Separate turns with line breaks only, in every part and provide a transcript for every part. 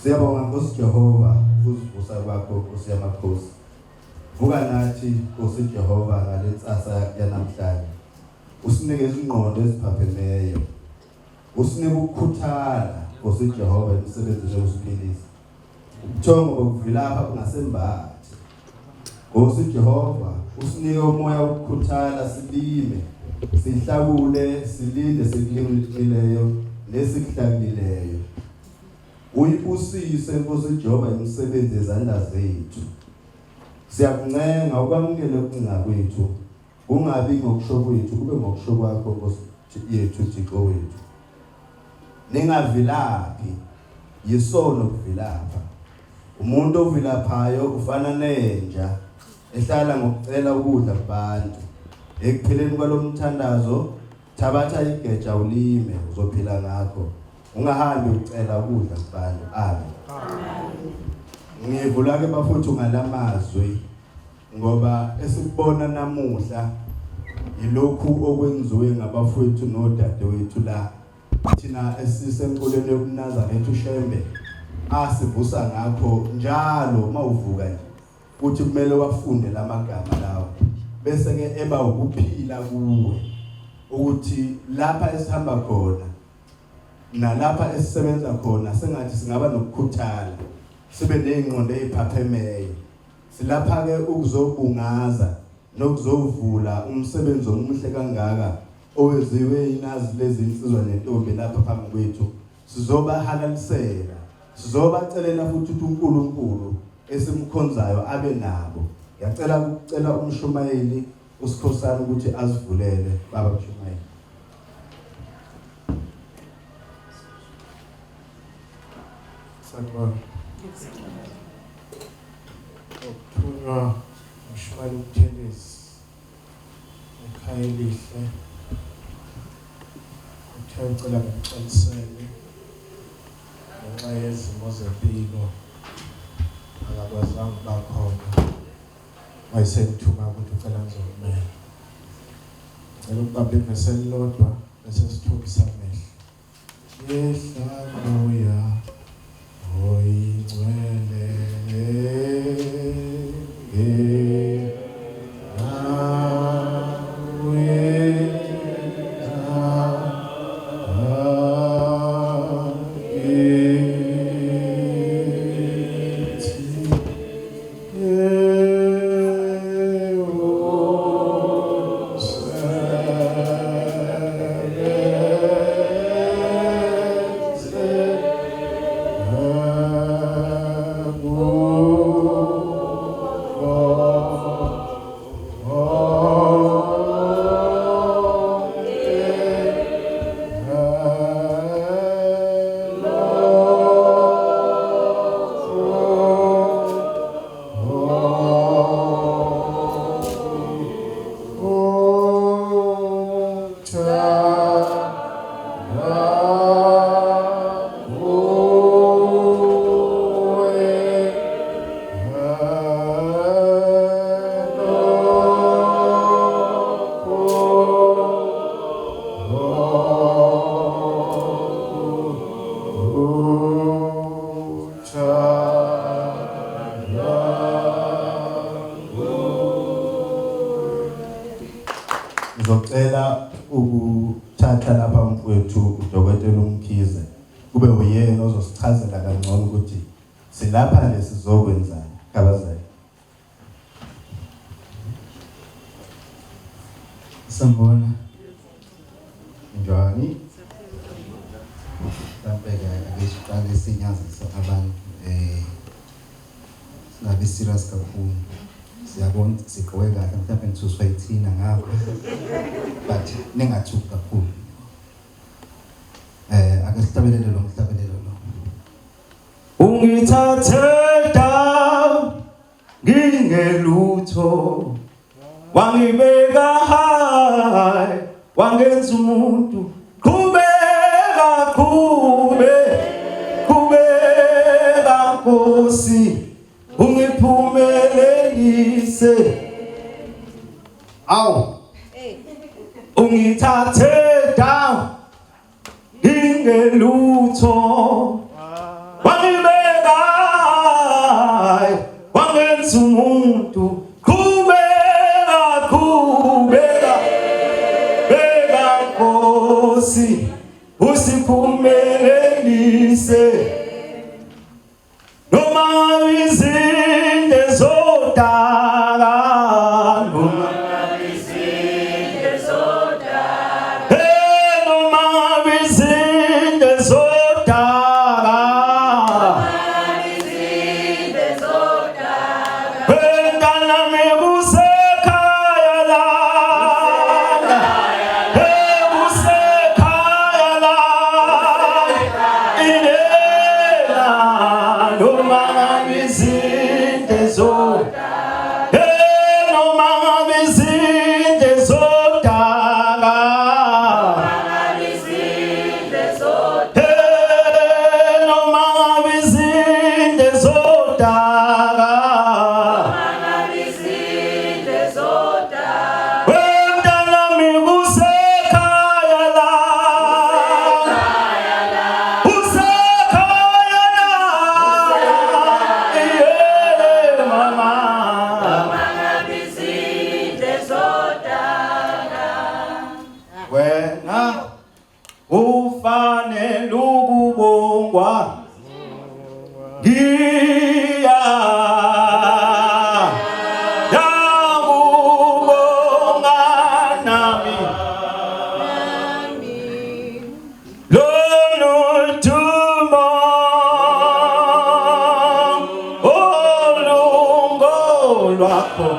Siyabonga Nkosi Jehova ukuzivusa kwakho Nkosi yamakhosi. Vuka nathi Nkosi Jehova ngalensasa yanamhlanje. Usinikeze ingqondo eziphapheleyo. Usinike ukukhuthala Nkosi Jehova emsebenzini wokusiphilisa. Ubuthongo bokuvilapha kungasembathi. Nkosi Jehova usinike umoya wokukhuthala silime. Sihlakule silinde sekulingileyo nesikuhlakileyo. Uyibusise Nkosi Jehova imisebenzi yezandla zethu. Siyakuncenga ukwamukele ukuncenga kwethu. Kungabi ngokusho kwethu kube ngokusho kwakho Nkosi yethu Thixo wethu. Ningavilaphi yisono kuvilapha. Umuntu ovilaphayo ufana nenja ehlala ngokucela ukudla kubantu. Ekupheleni kwalomthandazo thabatha igeja ulime uzophila ngakho. Ungahambi ucela ukudla kubantu. Amen. Ngivula ke bafuthu ngalamazwi ngoba esikubona namuhla yilokhu okwenziwe ngabafowethu nodadewethu la thina esisenkolweni yokuNazaretha uShembe asivusa ngakho njalo mawuvuka nje uthi kumele wafunde lamagama lawo bese ke eba ukuphila kuwe ukuthi lapha esihamba khona nalapha esisebenza khona sengathi singaba nokukhuthala sibe nezingqondo eziphaphemeye silapha ke ukuzobungaza nokuzovula umsebenzi omuhle kangaka owenziwe inazi lezi insizwa nentombi lapha phambi kwethu sizoba halalisela sizobacelela futhi uNkulunkulu esimkhonzayo abe nabo. Ngiyacela umshumayeli uSikhosana ukuthi azivulele baba mshumayeli.
Sanibona. Ukuthunywa umshumayeli uThenisi ekhaya elihle. Uthecela ngixolisele ngenxa yezimo zempilo akakwazanga bakhona. Wayesethuma ukuthi ucela ngizomela. Ngicela ukubamba ivesi lodwa bese sithobisa amehlo. Yehla moya oyingcwele
Ngizocela ukuthatha lapha mfowethu uDokotela uMkhize kube uyena ozosichazela kangcono ukuthi silapha lesizokwenzani kabazali.
Sanibona.
Njani?
Mhlawumbe ake siqale sinyazisa abantu singabi serious kakhulu. Siyabona sigqoke kahle mhlawumbe ngisuswa yithina ngakho but ningathuki kakhulu. Ake sihlabelele lo mhlabelelo lo. Ungithathe down ngingelutho wangibeka high wangenza umuntu qhubeka Nkosi ungiphumelelise awu ungithathe down ngingelutho wangibeka
noma ngabe izinto zodaka noma ngabe izinto zodaka noma ngabe izinto zodaka wemntana mi kusekhaya la usekhaya la mama wena ufanele ukubongwa yakubonga nami lolu dumo olungolwakho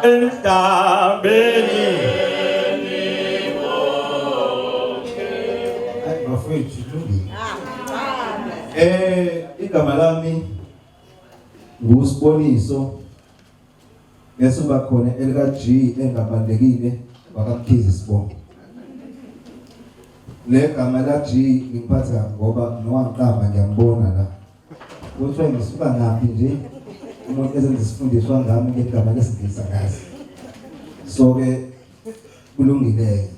emhlabeni
bafethu igama lami nguSiboniso bese kuba khona elika G engabalekile wakamkhize Sibongo. Le gama la G ngiphatha ngoba nowangiqamba ngiyambona la kuthiwa ngisuka ngaphi nje umuntu ezenza isifundiswa ngami ngegama lesingisa ngazi so ke kulungile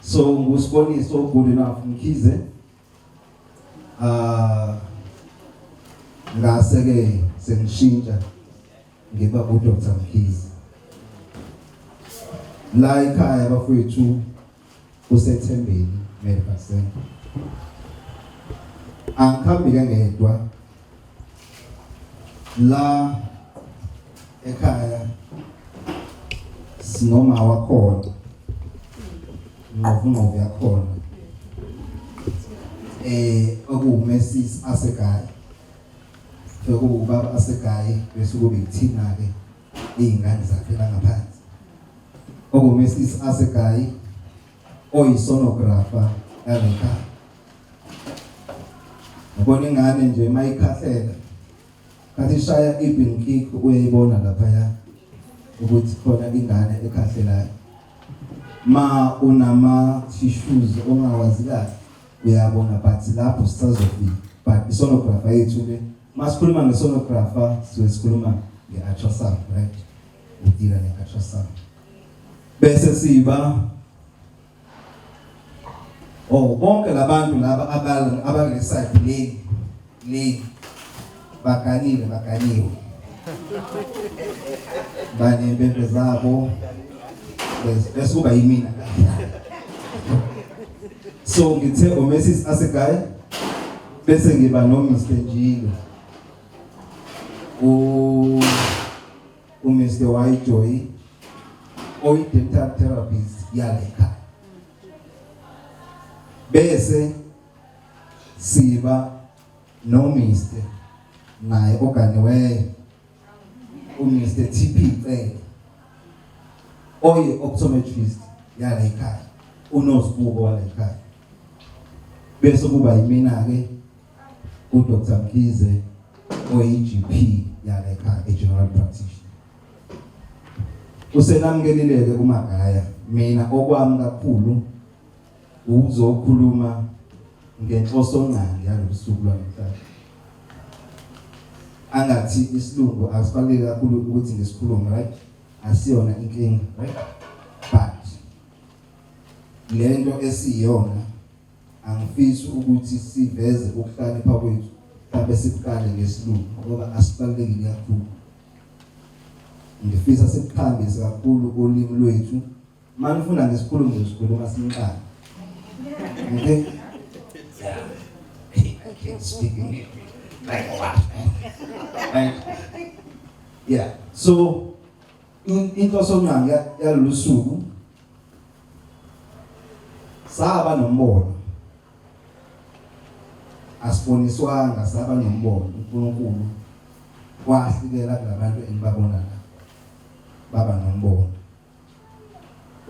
so nguSiboniso good enough Mkhize ngase ke sengishintsha ngiba uDr Mkhize la ekhaya bafowethu usethembeni medical center angikhambi ngedwa la ekhaya sinoma wakhona ngovunovu yakhona okuMesis asekhaya ubaba asekhaya bese kube ithina ke izingane zakhe la ngaphansi okuMesis asekhaya oyisonographer yaleka ngibona ingane nje mayikhahlela kathi shaya ibin kick uyayibona lapha ya ukuthi khona ingane ekhahlelayo ma unama tissues ongawazi kahle uyabona but lapho sisazofika but isonographer yethu le masikhuluma ngesonographer sikhuluma ngeultrasound right udila neultrasound bese siba bonke labantu laba abangeside le baganiwe banempempe zabo bese kuba yimina so ngithe uMesis asekhaya bese ngiba noMr Njilo uMr Wayjoy oyi-dental therapist yaleka bese siba noMr naye oganiweyo uMr TP oyi-optometrist yala ekhaya uNosibuko wala ekhaya bese kuba yimina ke uDr Mkhize oyi-GP yala ekhaya general practitioner usenamukelile ke kumagaya mina okwami kakhulu uzokhuluma ngenhloso ncane yalobusuku lwamhlanje angathi isilungu asibaleke kakhulu ukuthi ngisikhulume right asiyona inkinga right but lento esiyona angifisi ukuthi siveze ukuhlakanipha kwethu mhlawumbe siqale ngesilungu ngoba asibalekile kakhulu ngifisa siqhambise kakhulu ulimi lwethu manifuna ngisikhuluma simqala okay I can't speak English like what right yeah so inhloso ncane yalolusuku saba nombono asiboniswanga saba nombono uNkulunkulu wahlikela kulabantu engibabona la baba nombono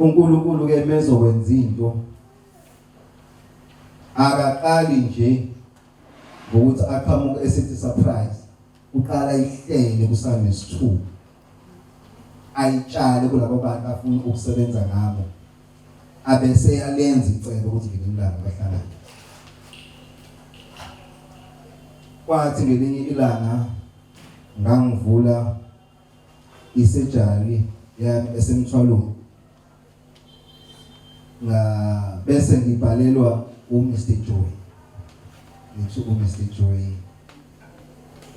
uNkulunkulu ke mezokwenza into akaqali nje ngokuthi aqhamuke esithi surprise, uqala ihlele kusanesithuba ayitshale kulabo bantu afuna ukusebenza ngabo abese yalenza icebo ukuthi ngelinye bahlangane. Kwathi ngelinye ilanga ngangivula isejari yami esemthwalweni bese ngibhalelwa uMr Joy. Ngithi uMr Joy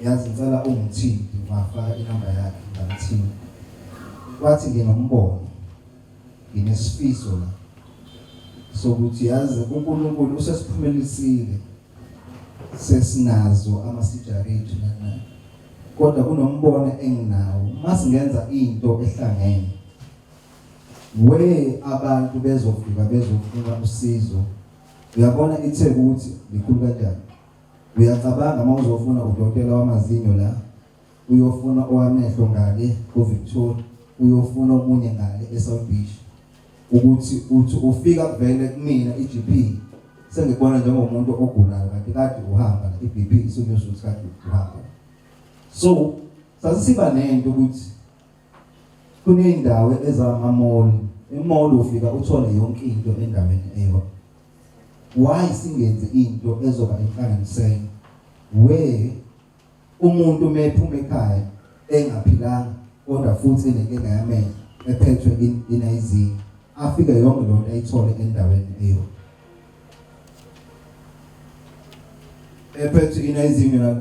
yazi ngicela ungithinte, ngafaka inamba yakhe ngamthinta. Kwathi nginombono, nginesifiso la sokuthi yazi uNkulunkulu usesiphumelisile sesinazo amasijareti nana, kodwa kunombono enginawo masingenza into ehlangene abantu bezofuna usizo. Uyabona ithe ukuthi likhulu kanjani, uyacabanga mawuzofuna udokotela wamazinyo la, uyofuna owamehlo ngale kuVictoria, uyofuna omunye ngale eSouth Beach, ukuthi uthi ufika kuvele kumina iGP sengibona njengomuntu ogulayo kanti kade uhamba iBP isonyusa ukuthi kade uhamba. So sasiba nento ukuthi kuneyindawo ezama-mall, e-mall ufika uthole yonke into endaweni eyodwa. Why singenze into ezoba inhlanganisela umuntu mephuma ekhaya engaphilanga kodwa futhi enenkinga yamehlo ephethwe inayizinga afike yonke lonto ayithole endaweni eyodwa. Ephethwe inayizinga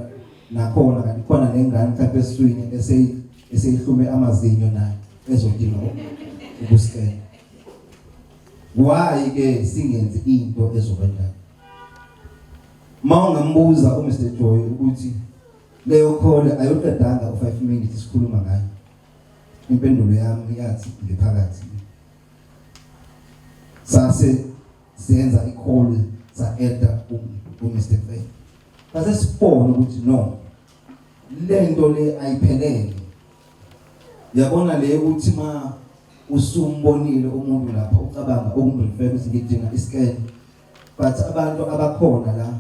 nakhona kanti khona nengane mhlawumbe esiswini eseyihlume amazinyo nayo ezodinga ukuskena. Why ke singenze into ezokwenza? Mawungambuza uMr Joy ukuthi leyo call ayoqedanga u5 minutes sikhuluma ngayo, impendulo yami yathi ngiphakathi. Sase siyenza i-call sa-eda uMr Faye. Base sibone ukuthi no, lento le ayiphelele. Yabona le ukuthi ma usumbonile umuntu lapha ucabanga ukumrefer ukuthi ngidinga iscan, but abantu abakhona la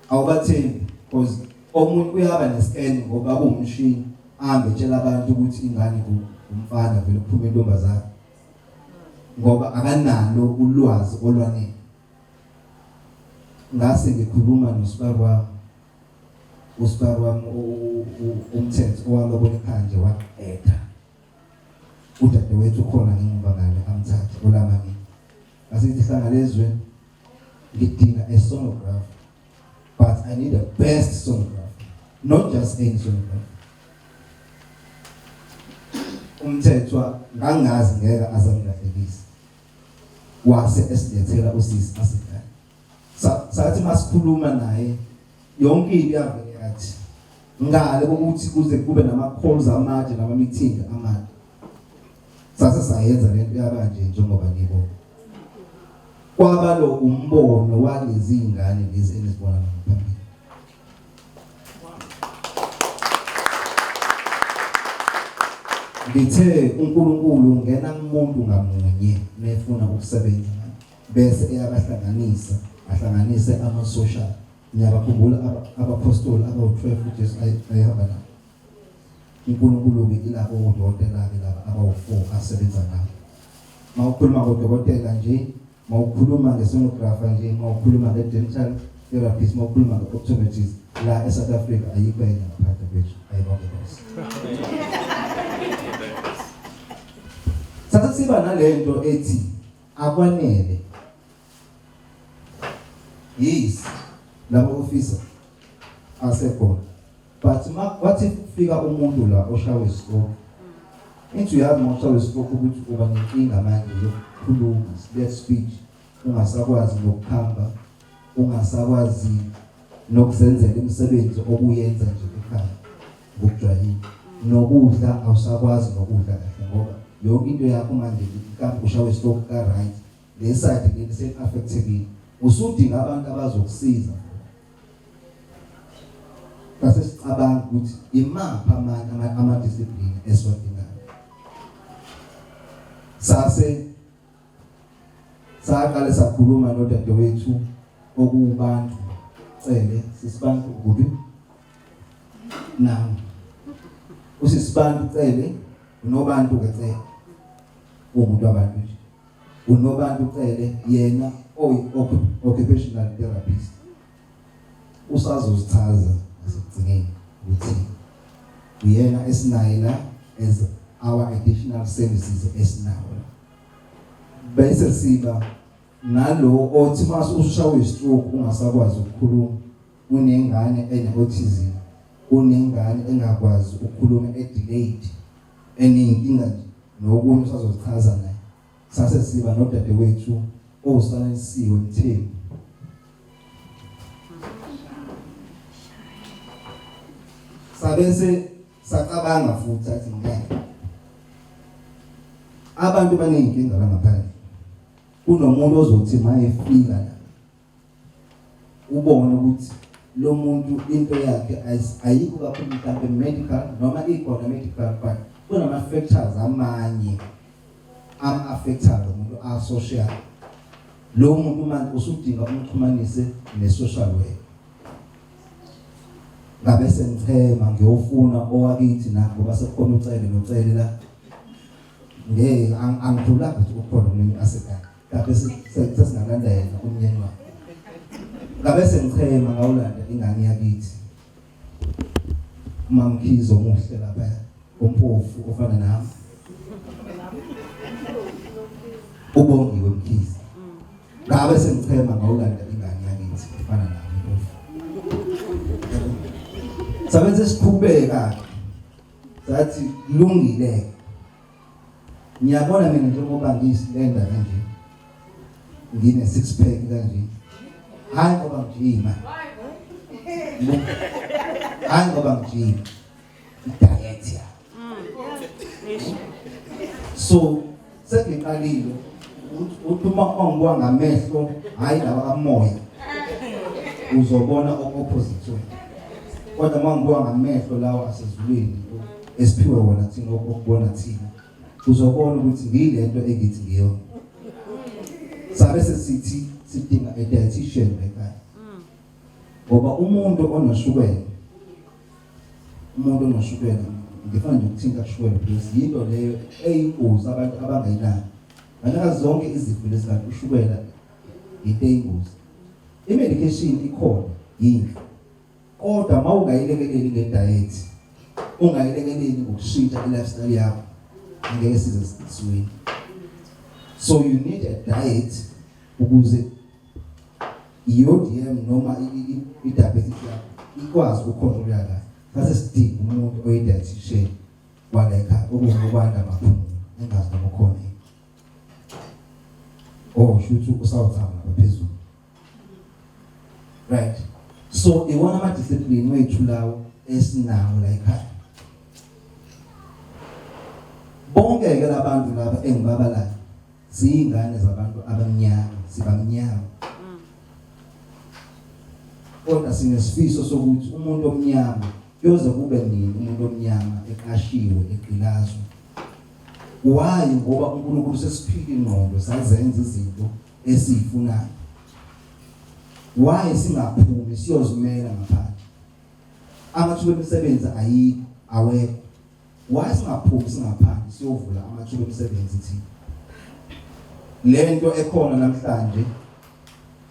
awubathembi because omuntu uyaba nescan ngoba kuwumshini ahambe etshela abantu ukuthi ingane umfana vele kuphume intombazana ngoba akanalo ulwazi olwanele. Ngase ngikhuluma uSibaru wami umthetho owalobona ekhaya nje waqeda. Udadewethu khona ngemuva ngale amthatha olamami. Asithi hlangalezweni ngidinga a sonographer, but I need a best sonographer, not just any sonographer. Umthetho ngangazi ngeke azangilahlekisa. Wase esilethela usisi asekhaya. Sathi masikhuluma naye yonke into yavele yathi ngale ukuthi kuze kube nama-calls amade nama-meeting amade. Sase sayenza lento yabanje njengoba ngibona. Kwaba lo umbono walezi ingane lezi enizibona ngaphambili. Ngithe uNkulunkulu ngena kumuntu ngamunye nefuna ukusebenza bese eyabahlanganisa, ahlanganise ama-social. Ngiyabakhumbula abapostoli abawu-12 uJesu ayehamba nabo. uNkulunkulu ke ilabo odokotela ke laba abawu4 asebenza nabo. Mawukhuluma ngodokotela nje, mawukhuluma ngesonographer nje, mawukhuluma ngedental therapist, mawukhuluma ngeoptometrist, la eSouth Africa ayikho yena ngaphandle kwethu. Ayibonge Nkosi. Sathe siba nalento ethi akwanele. Yes, labo officer asekhona. But wathi kufika umuntu la oshawe isikopo. Into yazi mawushawe isikopo ukuthi uba nenkinga manje yokukhuluma, split speech, ungasakwazi nokukhamba, ungasakwazi nokuzenzela imisebenzi okuyenza nje ekhaya ngokujwayele. Nokudla awusakwazi nokudla kahle ngoba yonke into yakho manje ikambi ushawe isikopo ka right. Le side le se-affected. Usudinga abantu abazokusiza. Base sicabanga ukuthi imaphi ama-discipline esiwadingayo. Sase saqale sakhuluma nodadewethu okubantu cele sisibantu kubi na usisibantu cele unobantu ke cele umuntu abantu nje unobantu cele yena occupational therapist usazozichaza asigcineni ukuthi uyena esinayo la as our additional services esinawo bese siba nalo othi mase usushawe stroke ungasakwazi ukukhuluma unengane ene-autism unengane engakwazi ukukhuluma e-delayed enenkinga nje nokunye usazochaza naye sase siba nodadewethu osanelisiwe Mthembu sabese sacabanga futhi athi ngeke abantu baneyinkinga la ngaphandle kunomuntu ozothi mayefika la ubone ukuthi lo muntu into yakhe ayikho kakhulu mhlawumbe medical noma ikhona medical but kunama factors amanye am-affectayo umuntu a-social lo muntu manje usudinga umxhumanise ne-social worker ngabe sengichema ngiyofuna owakithi nabo basekhona ucele nocele la ngeke angithula ukuthi ukhona umuntu asekhaya ngabe sesingalanda yena umnyeni wakhe ngabe sengichema ngawulanda ingane yakithi uMamkhizo omuhle lapha ompofu ofana nami ubongiwe Mkhize ngabe sengichema ngawulanda ingane yakithi ofana nami ompofu sabenze siqhubeka sathi kulungile ngiyabona mina njengoba ngiyisilenda kanje ngine six pack kanje hayi ngoba ngijima hayi ngoba ngijima diet ya so sengiqalile uthuma ongiwa ngamehlo hayi lawa amoya uzobona opposite kodwa mangibuka ngamehlo lawo asezulwini esiphiwe wona thina okubona thina uzobona ukuthi ngilento engithi ngiyo sabe sesithi sidinga a dietitian ekhaya ngoba umuntu onoshukela ngifana nje ukuthinta shukela because yinto leyo eyingozi abantu abangayinaki nganazo zonke izifo lezi kanti ushukela into eyingozi i-medication ikhona yinhle kodwa mawungayilekeleli nge-diet ungayilekeleli ngokushintsha i-lifestyle yakho angeke size siswini so you need a diet ukuze i-ODM noma i-diabetes yakho ikwazi ukukhontrola kahle base sidinga umuntu oyi-dietitian wala ekhaya ukukwanda amaphungu engazi noma khona shuthi usawuthama ngaphezulu right so iwona ama-discipline wethu lawo esinawo la ekhaya bonke-ke labantu laba engibabalayo ziyingane zabantu abamnyama sibamnyama kodwa sinesifiso sokuthi umuntu omnyama yoze kube nini umuntu omnyama eqashiwe eqilazwe why ngoba uNkulunkulu sesiphila ingqondo sazenza izinto esizifunayo why singaphumi siyozimela ngaphandle amathuba emisebenzi awekho why singaphumi singaphandle siyovula amathuba emisebenzi thina lento ekhona namhlanje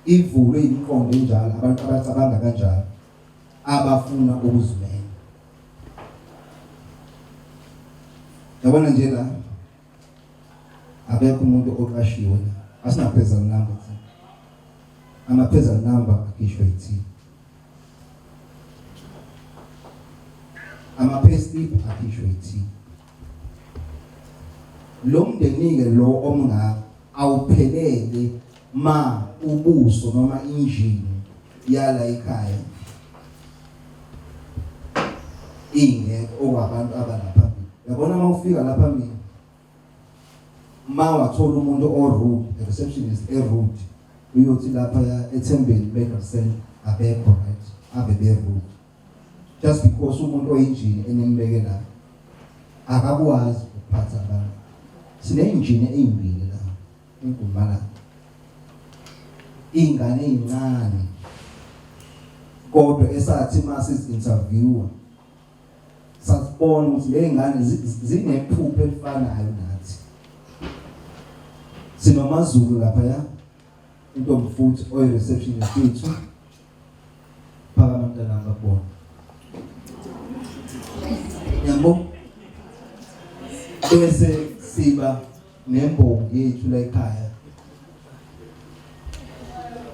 ivulwe imiqondo enjalo abantu abacabanga kanjalo abafuna ukuzimela yabona nje la akekho umuntu oqashiwe asinaphezulu number amaphezulu number akhishwe yithi ama-payslip akhishwe yithi lo mndeni-ke lo omngaka awuphelele ma ubuso noma injini yala ekhaya ingekho okwabantu abalaphambili yabona mawufika la phambili ma wathola umuntu o-rude receptionist e-rude uyothi lapha eThembeni Medical Center abekho right abe be-rude just because umuntu oyinjini enembeke la akakwazi ukuphatha abantu sineyinjini ezimbili la eNkumbalanga ingane ezincane kodwa esathi mase interviewer sabona ukuthi le ngane zinephupho elifanayo nathi sinomazulu lapha ya intombi futhi oy receptionist yethu phaka mntana ngabona yambo bese siba nembongi yethu la ekhaya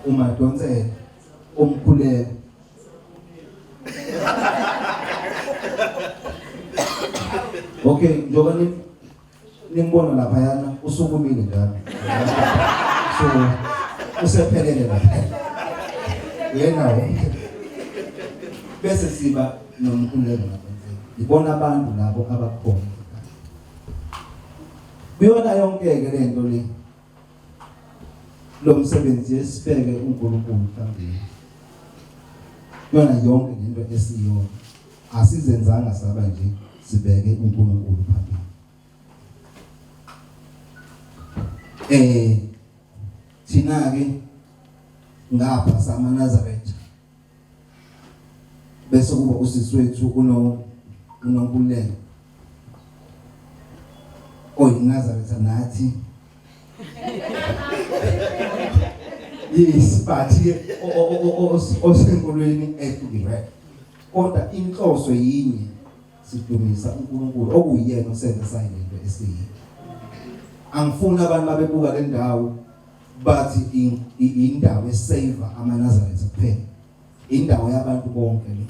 uMadonsela umkhuleko okay njoba nimbona lapha yana usukumile njalo so usephelele lapha yena bese siba nomkhuleko lapha ibona abantu labo abakhona biyona yonke ke lento le lo msebenzi esibeke uNkulunkulu phambili yona yonke into esiyona asizenzanga saba nje sibeke uNkulunkulu phambili thina ke ngapha sama Nazareth bese kuba usisi wethu uNonkululeko Nazareth nathi yes but osenkolweni ehlukile kodwa inhloso yinye sidumisa uNkulunkulu okuyena osenza sayilento esiyi angifuni abantu babebuka le ndawo bathi indawo esavor amaNazareth kuphela indawo yabantu bonke le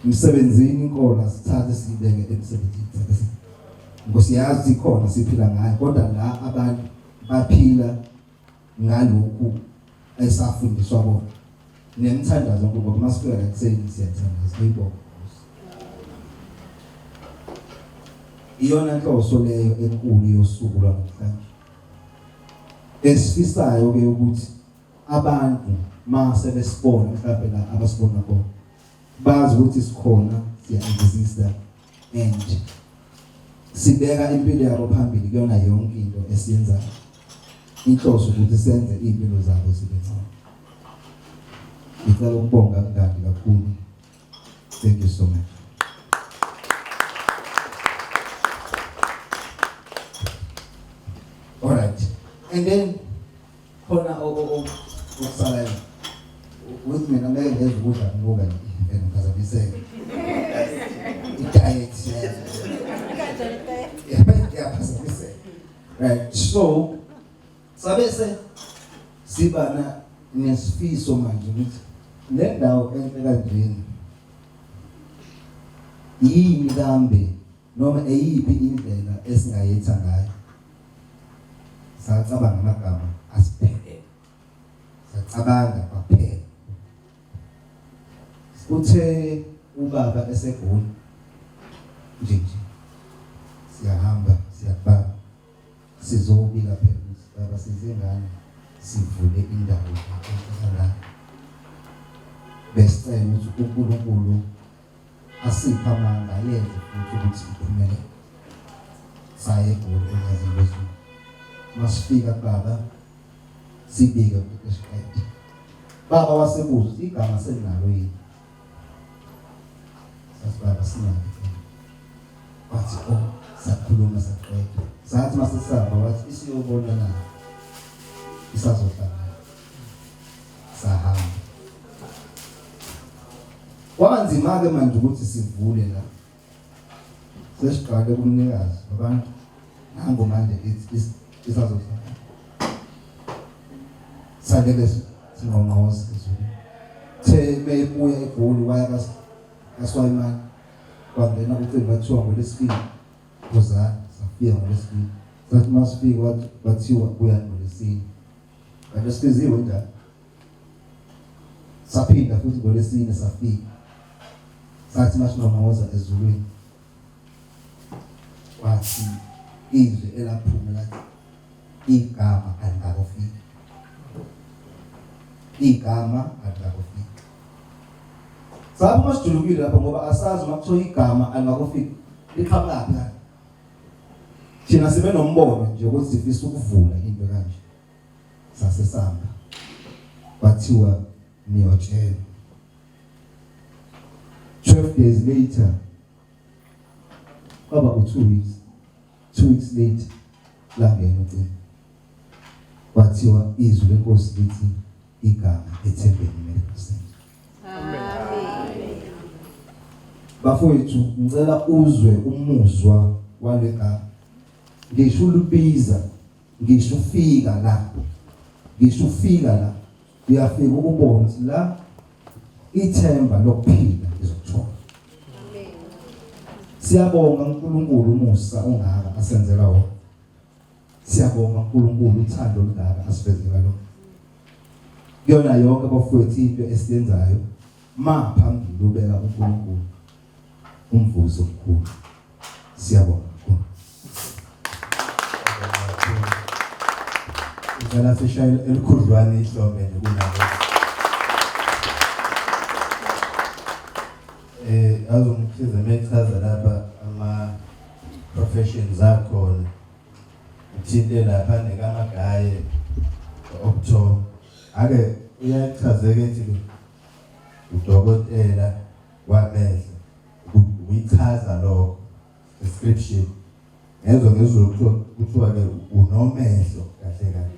umsebenzini inkola sithathe sibeke emsebenzini ngosiyazi ikhona siphila ngayo kodwa la abantu baphila ngalokhu esafundiswa bona nemthandazo ngoba masifika la kuseni siyathandaza ngibonga iyona nhloso leyo enkulu yosuku lwanamhlanje esifisayo ke ukuthi abantu mase besibona mhlawumbe la abasibona khona bazi ukuthi sikhona siya-exist and sibeka impilo yabo phambili kuyona yonke into esiyenzayo inhloso ukuthi senze impilo zabo zibe ngcono ngicela ukubonga ngani kakhulu thank you so much all right and then khona ukusala with mina meke ngezukudla ngoba ngizabiseka diet right so sabese sibana nesifiso manje ukuthi le ndawo enhle kanjeni yini kambe noma eyiphi indlela esingayetha ngayo sacabanga amagama asiphelele sacabanga kwaphela uthe ubaba esegoli nje siyahamba siyabhala sizobika phela baba sizengane sivule indawo la besicela ukuthi uNkulunkulu asipha amandla yenze futhi ukuthi siphumelele saye egoli enyazini masifika baba sibike ukuthi baba wasebuza igama selinalo yini sasibaba sinalo wathi sakhuluma saqeda sathi masisaba wathi isiyobona na isazohlala sahamba kwanzima ke manje ukuthi sivule la sesiqale kumnikazi abantu nango manje isazohlala salele sinqonqoza the mebuya egoli waya kaSwayimani kwangena ucimba kuthiwa ngolesibili uzana safika ngolesibili sathi masifika wathiwa buya ngolesibili kanti sifiziwe njalo saphinda futhi ngolesine safika sathi masinqonqoza ezulwini wathi izwi elaphuma lathi igama alingakofika sabe masijulukile lapha ngoba asazi makuthiwa igama alingakofika liqhamuka lapha thina sibe nombono nje ukuthi sifisa ukuvula into kanje sasesamba bathiwa niyotshela. 12 days later kwaba 2 weeks. 2 weeks later langena ucingo. Bathiwa izwi lenkosi lithi igama eThembeni Medical Center. Amen. Bafowethu ngicela uzwe umuzwa wale gama. Ngisho ulibiza, ngisho ufika la. Ngisho ufika la. Uyafika ukubona la ithemba lokuphila izothola. Amen. Siyabonga uNkulunkulu umusa ongaka asenzela wona. Siyabonga uNkulunkulu uthando olungaka asifezela lo. Kuyona yonke bafowethu into esiyenzayo maphambili ubeka uNkulunkulu umvuzo omkhulu. Siyabonga kakhulu.
Ngicela sishayele elikhudlwana ihlombe nje kunabo. Azongisiza mechaza lapha ama professions akhona. Uthinte lapha nekamagaye opto. Ake uyachazeke ethi udokotela wamehlo. Uyichaza lokho description. Ngezwe ngezulu kuthiwa ke unomehlo kahle kahle.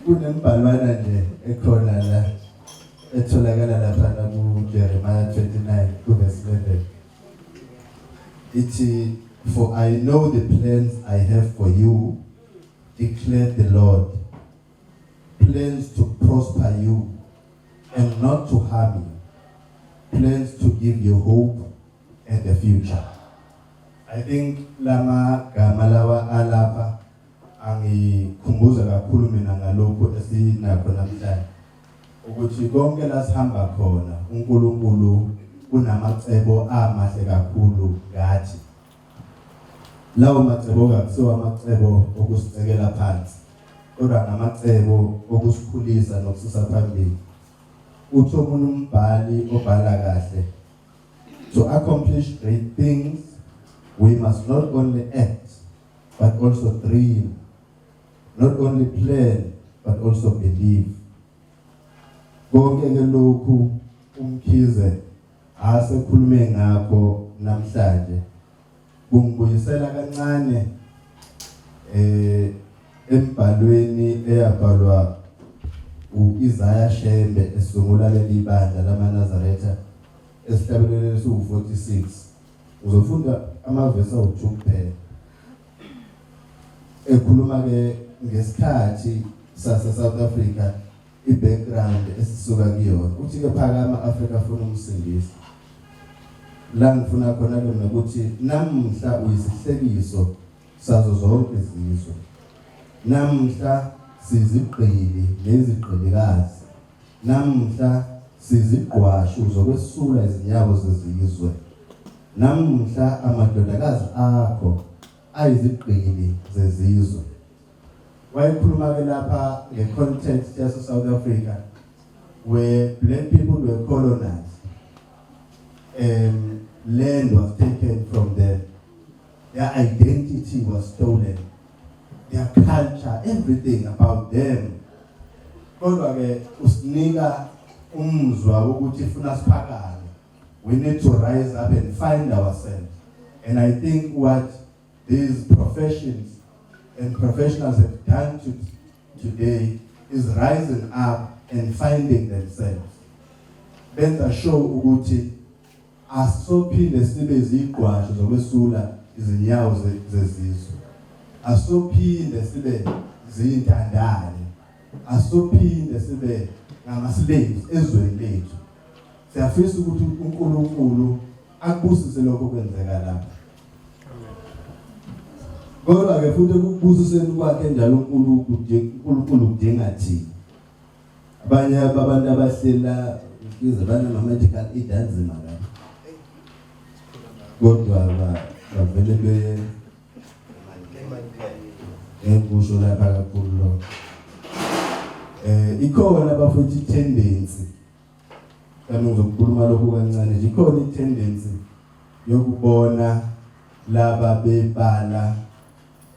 Kunembalwana nje ekhona la etholakala lapha ku Jeremiah 29 verse 11. Ithi, for I know the plans I have for you, declared the Lord, plans to prosper you and not to harm you, plans to give you hope and a future. I think lama gama lawa alapha angikhumbuza kakhulu mina ngalokho esinakho namhlanje ukuthi konke la sihamba khona uNkulunkulu unamacebo amahle kakhulu ngathi. Lawo macebo kakusiwa amacebo okusicekela phansi kodwa ngamacebo okusikhulisa nokusisa phambili. Uthi omunye umbhali obhala kahle, to accomplish great things we must not only act but also dream, not only plan but also believe. Konke ke lokhu uMkhize asekhulume ngakho namhlanje kungibuyisela kancane embhalweni eyabhalwa uIsaiah Shembe esungula leli bandla lamaNazaretha esihlabelele su46. Uzofunda amavesi awu2 kuphela. Ekhuluma ke ngesikhathi South Africa i-background esisuka kuyona. Uthi ke phakama Africa afuna umsindisi. La ngifuna khona ke ukuthi namhla uyisihlekiso sazo zonke izizwe. Namhla sizigqili nezigqilikazi. Namhla sizigqwashu zokwesula izinyawo zezizwe. Namhla amadodakazi akho ayizigqili zezizwe. Wayekhuluma ke lapha ngecontext yase South Africa where black people were colonized. Land was taken from them. Their identity was stolen. Their culture, everything about them. Kodwa ke usinika umzwa ukuthi funa siphakame. We need to rise up and find ourselves. And I think what these professions and professionals have done today is rising up and finding themselves. Benza show ukuthi asophinde sibe izigqwasho zokwesula izinyawo zezizwe. Asophinde sibe zintandane. Asophinde sibe ngama-slaves ezweni lethu. Siyafisa ukuthi uNkulunkulu akubusise lokho kwenzeka lapha. Kodwa ke futhi ukubusiseni kwakhe njalo uNkulunkulu kudinga thina. Abanye abantu abahlela ize banama-medical aid anzima la. Kodwa bavele ngekusho lapha kakhulu lo. Ikhona bafuthi tendency. Kami ngizokhuluma lokho kancane nje. Ikhona tendency yokubona laba bebala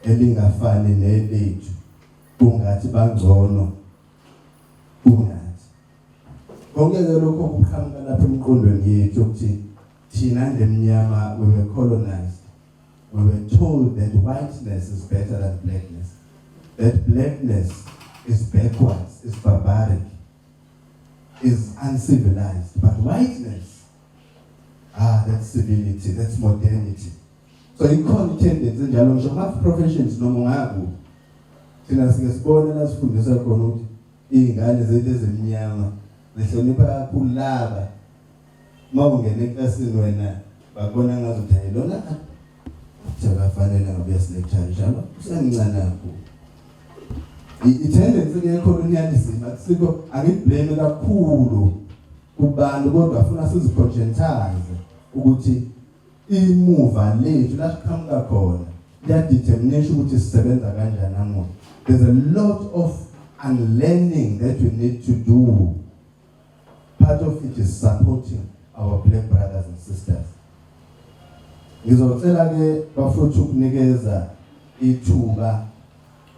elingafani nelethu kungathi bangcono kunathi. Konke lokho kuqhamuka lapha emqondweni yethu ukuthi thina ndemnyama we were colonized. We were told that whiteness is better than blackness. That blackness is backwards, is barbaric, is uncivilized. But whiteness, that's civility, that's modernity. So you call it tendency njalo ngisho ama-professions noma ngaku. Thina sike sibone la sifundisa khona ukuthi iy'ngane zethu ezimnyama zihlonipha kakhulu laba. Uma ungena eklasini wena bakubona ngazuthi hayi lona sekufanele ngabe uyaselekthara njalo usemncane kakhulu. I-tendency ye-colonialism akusikho angiblame kakhulu kubantu kodwa afuna siziconscientize ukuthi imuva lethu la siqhamuka khona liyadetermination ukuthi sisebenza kanjani namuhla. There's a lot of unlearning that we need to do. Part of it is supporting our black brothers and sisters. Ngizocela ke bafuthu ukunikeza ithuba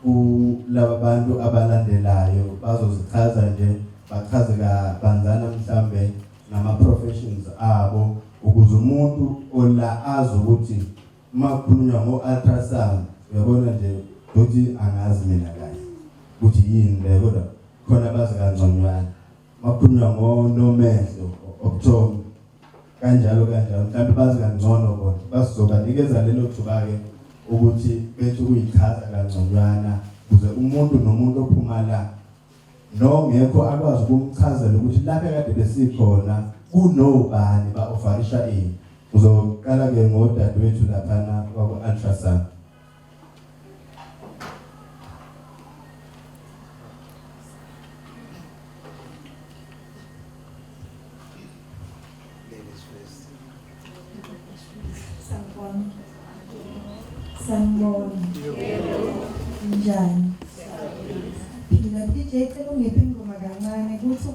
kulaba bantu abalandelayo bazozichaza nje bachaze kabanzana mhlambe nama professions abo ukuze umuntu ola azi ukuthi uma kukhulunywa ngo-ultrasound uyabona nje ukuthi angazi mina kahle ukuthi yini le kodwa khona bazi kangconywana. Uma kukhulunywa ngonomehlo optom kanjalo mhlawumbe bazi kangcono bona basizobanikeza lelo thuba-ke ukuthi bethu kuyichaza kangconywana ukuze umuntu nomuntu ophuma la nongekho akwazi ukumchazela ukuthi lapha kade besikhona kunobani ba-ofarisha ini. Uzoqala-ke ngodadewethu laphana kwaku-ultrasound.
Sanibona. Njani? Phila DJ cela ungiphe ingoma kancane kuthi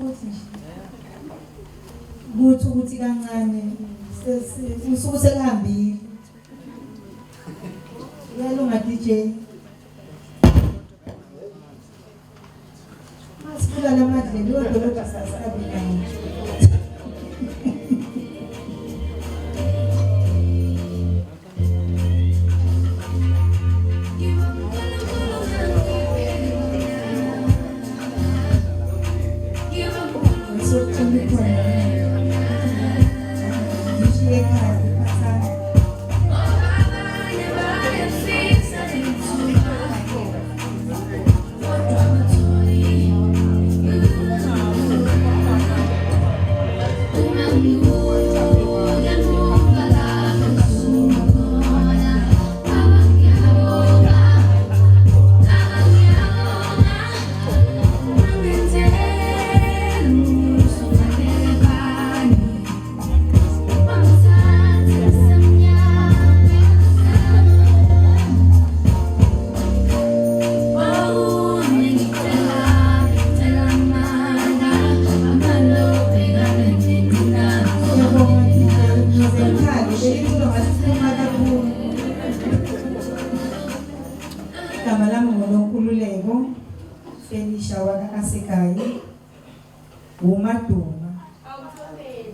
ukuthi kancane usuku selihambile. Uyalunga DJ. Masifuna lamadlelo lodolobha sasabinayo.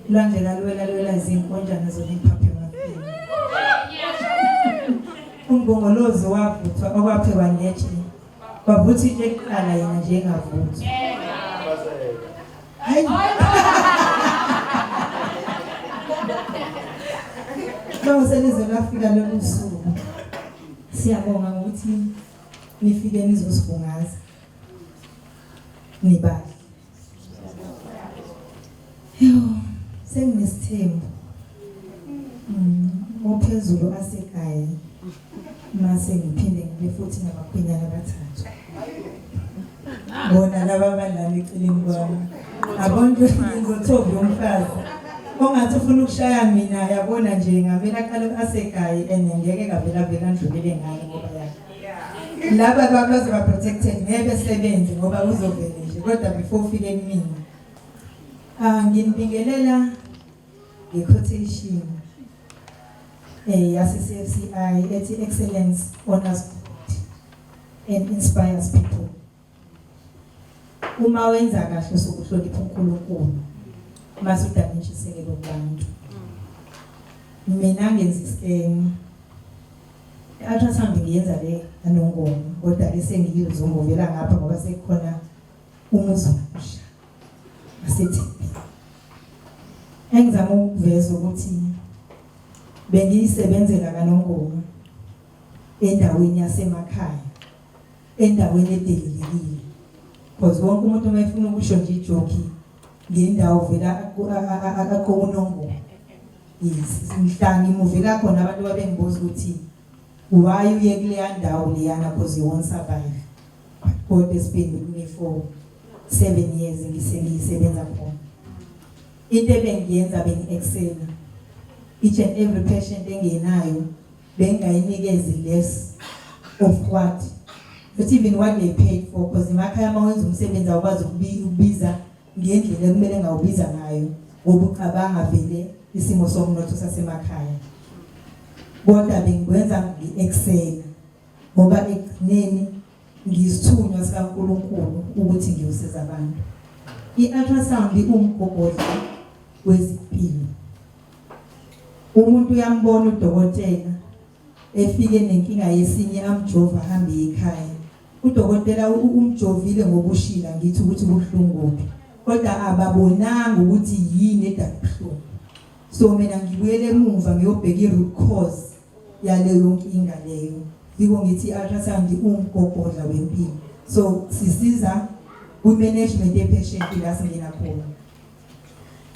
Landela lwela izinkonjana zoniphaphe ngaphi. Umbongolozi wavuthwa okwaphekwa netshe. Bavuthi nje kuqala yena nje engavuthwa. Hayi. Bawusenize lafika lolu suku. Siyabonga ukuthi nifike nizosibungaza. Nibahle. Senginesithembu ophezulu asekhaya mase ngiphinde ngibe futhi nabakhwenyana bathathu bona laba balala eceleni kwami abonke ngizothoba umfazi ongathi ufuna ukushaya mina yabona nje ngavela qala asekhaya ngeke kavela ndlulele ngani ngoba yakhe laba bazoba protected ngeke sebenze ngoba uzovele nje kodwa before ufike kimi nginibingelela nge-quotation yase-CFCI ethi Excellence Honors and Inspires People. Uma wenza kahle sokuhlonipha uNkulunkulu mase udanishisekelo kubantu. Mina ngenza iscam ultrasound ngiyenza le anongoma kodwa bese ngiyizwa ngovela ngapha ngoba sekukhona umuzwa omusha asithi engizama ukuveza ukuthi bengiyisebenzela kanongoma endaweni yasemakhaya endaweni edelelekile because wonke umuntu uma efuna ukusho nje ijoke ngendawo vela akaqonongoma yes mhlanga imuvela khona abantu babengibuza ukuthi why uye kuleya ndawo leyana because you won't survive God has been with me for 7 years ngisebenza khona into ebengiyenza bengi-excela each and every patient engenayo bengayinikezi less of what but even what they paid for because emakhaya mawenza umsebenzi awukwazi ukubiza ngendlela ekumele ngawubiza ngayo ngoba ucabanga vele isimo somnotho sasemakhaya kodwa bengikwenza ngi-excela ngoba ekugcineni ngisithunywa sikaNkulunkulu ukuthi ngiyosiza abantu. I-ultrasound umgogodla wezimpilo. Umuntu uyambona udokotela efike nenkinga yesinye amjova ahambe ekhaya. Udokotela umjovile ngokushila ngithi ukuthi kubuhlungu kodwa ababonanga ukuthi yini edabuhlungu. So mina ngibuyele emuva ngiyobheka i-root cause yaleyo nkinga leyo. Yiko ngithi ultrasound umgogodla wempilo. So sisiza ku-management ye-patient la singena khona.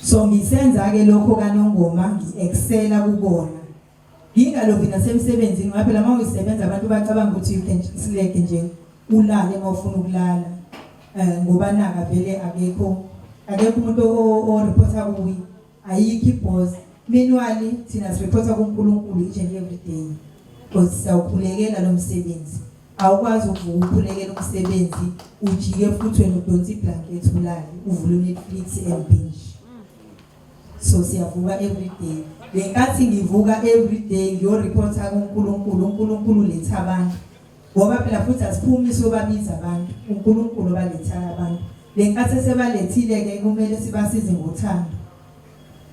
So ngisenza ke lokho kanongoma ngi-excela kubona. Ngingalovi nasemsebenzini ngoba phela uma uyisebenza abantu bacabanga ukuthi you can select nje ulale uma ufuna ukulala. Ngoba naka vele akekho umuntu o-reporta kuyi ayikho iboss. Meanwhile thina sireporta kuNkulunkulu each and every day. Because sawukhulekela lo msebenzi. Awukwazi ukuvuka ukhulekela umsebenzi ujike futhi wena udonsa iblanket ulale uvule Netflix and binge. So siyavuka every day. Lenkathi ngivuka every day ngiyoreporta kuNkulunkulu, uNkulunkulu letha abantu. Ngoba phela futhi asiphumi sobabiza abantu, uNkulunkulu baletha abantu. Lenkathi sebalethile ke kumele sibasize ngothando.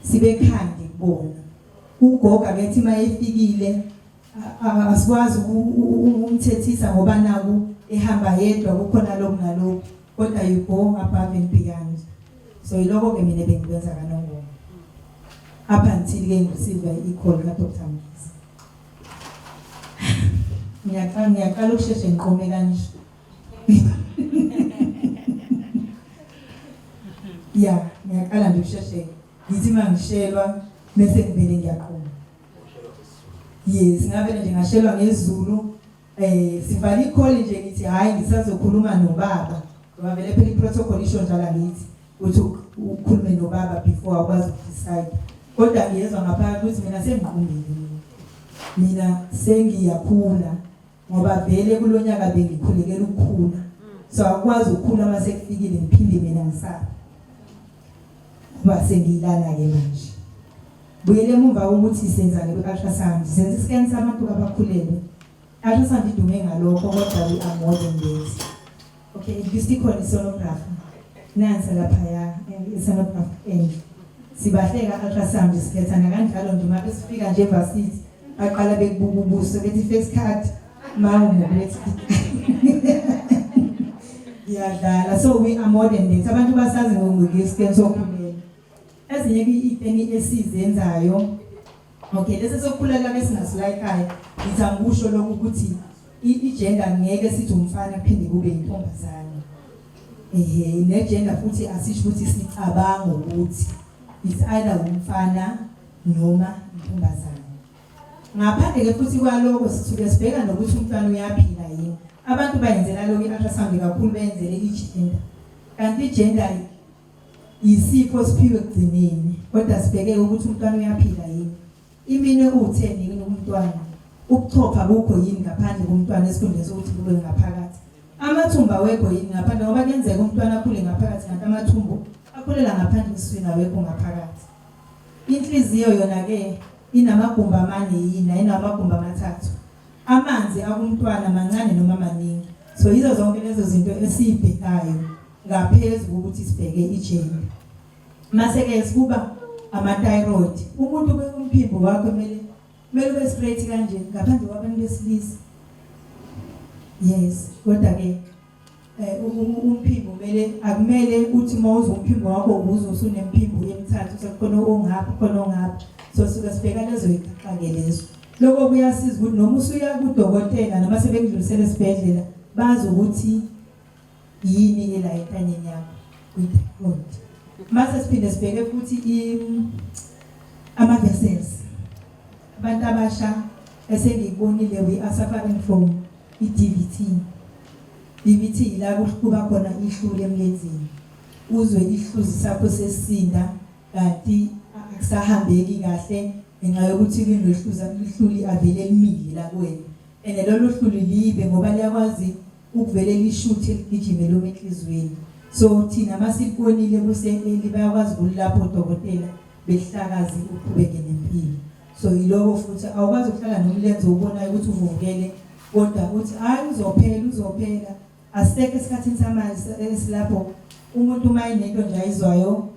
Sibekhandi kubona. Ugoga kethi mayefikile asikwazi umthethisa ngoba naku ehamba yedwa kukhona lokho nalokho kodwa you go above and beyond. So iloko ke mina bengikwenza kanongoma. Up until ke ngireceive i-call ka Dr. Mkhize. Ngiyaqala ukusheshe ngiqome kanje. Yeah, ngiyaqala nje ukusheshe. Ngithi mangishelwa bese ngivele ngiyaqoma. Yes, ngabe nje ngashelwa ngesiZulu sivala i-call nje ngithi hayi ngisazokhuluma nobaba ngoba vele phela i-protocol isho njalo ngithi ukuthi ukhulume nobaba before akwazi ukudecide kodwa ngiyezwa ngaphakathi ukuthi mina sengiqumile mina sengiyakhula ngoba vele kulonyaka bengikhulekela ukukhula so akwazi ukukhula mase kufikile ngiphinde mina ngisapha ngoba sengiyilana ke manje. Buyele emuva ukuthi senzane ku-ultrasound senze iscan sabantu abakhulelwe. Ultrasound idume ngalokho kodwa we are more than that. Okay, isikhona isonography nansi lapha ya isonography sibahleka ultrasound sikhethana kanjalo nje uma sifika nje varsity baqala bekubuka ubuso bethi face card mawu ngokulethi yadala. So we are more than that. Abantu basazi ngokuyiscan sokhulelwe ezinye itheni esizenzayo. Okay, lesi sokukhulela besingasilikeayo ngizangisho lokho ukuthi i-gender ngeke sithi umfana kuphinde kube intombazane. Ne-gender futhi asisho ukuthi sicabanga ukuthi it's either umfana noma intombazane. Ngaphandle ke futhi kwaloko sithuke sibheka nokuthi umntwana uyaphila yini. Abantu bayenzela lokho i-ultrasound kakhulu benzele i-gender. Kanti i-gender isipho siphiwe ekugcineni kodwa sibheke ukuthi umntwana uyaphila yini. Imini u10 yini umntwana ukuchopha kukho yini ngaphandle komntwana esikhundleni sokuthi kube ngaphakathi. Amathumbu awekho yini ngaphandle ngoba kuyenzeka umntwana akhule ngaphakathi kanti amathumbu akhulela ngaphandle esiswini awekho ngaphakathi. Inhliziyo yona ke inamagumbi amane yini inamagumbi amathathu amanzi akumntwana mancane noma maningi so yizo zonke lezo zinto esibhekayo ngaphezulu ukuthi sibheke ijeni mase ke sikuba ama thyroid umuntu umphimbo wakhe kumele ube straight kanje ngaphandle kwabantu besilisa yes kodwa ke umphimbo akumele uthi mawuze umphimbo wakho usunemphimbo emithathu sekukhona ongapha khona ongapha so sika sibheka lezo iqaqake lezo lokho kuyasiza ukuthi noma usuya kudokotela noma sebekudlulisele esibhedlela bazi ukuthi yini ela entanyeni yakho with mase siphinde sibheke futhi ama vessels abantu abasha esengibonile we are suffering from DVT la kuba khona ihlule emlenzeni uzwe ihluzi sakho sesinda kanti akusahambeki kahle ngenxa yokuthi ihluli avele limile la kuwena ene lolu hluli libe ngoba liyakwazi ukuvele lishuthe ligijime lo enhlizweni so thina masibonile kuseli bayakwazi kulapho udokotela behlakazi uqhubeke nempilo so yiloko futhi awukwazi ukuhlala nomlenze ubona ukuthi uvukele kodwa uthi hayi uzophela aseke esikhathini samanje esilapho umuntu mayinento nje ayizwayo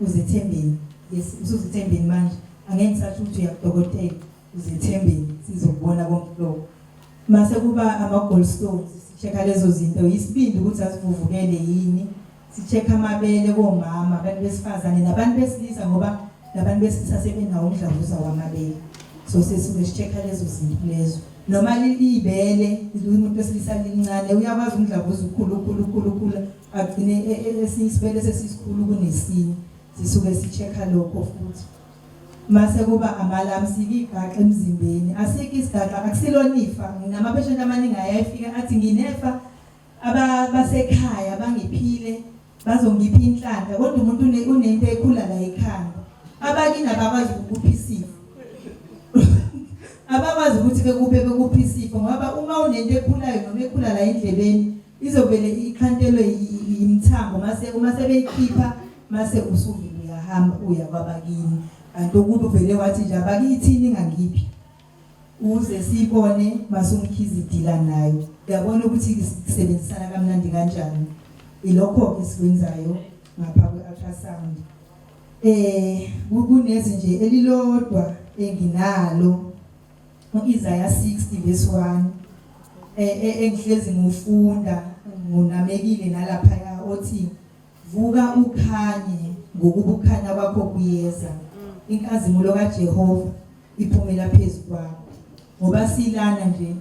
uzethembeni yes usuzithembeni manje angeke ngisathi ukuthi uyakudokotela uzethembeni sizokubona konke lokho mase kuba ama gallstones sicheka lezo zinto isibindi ukuthi asivuvukele yini sicheka amabele komama abantu besifazane nabantu besilisa ngoba nabantu besilisa sebenawo umdlavuza wamabele so sesike sicheka lezo zinto lezo noma libele umuntu wesilisa lincane uyakwazi umdlavuza ukhulu agcine esisibele sesikhulu kunesinye sisuke sicheka lokho futhi mase kuba amalamsi igaqa emzimbeni asike isigaqa akusilonifa nginamapatient amaningi ayafika athi nginefa abasekhaya bangiphile bazongipha inhlanhla kodwa umuntu unento ekhula la ekhanda abakini abakwazi ukupha isifo abakwazi ukuthi bekupha isifo ngoba uma unento ekhulayo noma ekhula la endlebeni izovele ikhantelwe imthambo mase uma sebeyikhipha mase usuvile uyahamba uya kwabakini kanti umuntu vele wathi nje abakithini ngangiphi uze sibone masumkhizi dila nayo uyabona ukuthi sisebenzisana kamnandi kanjani ilokho esikwenzayo ngapha kwe-ultrasound kunezi nje elilodwa enginalo Isaiah 60 verse 1 engihlezi ngufunda ngunamekile nalapha othi vuka ukhanye ngokuba ukukhanya kwakho kuyeza inkazimulo kaJehova iphumela phezulu kwakho ngoba silana nje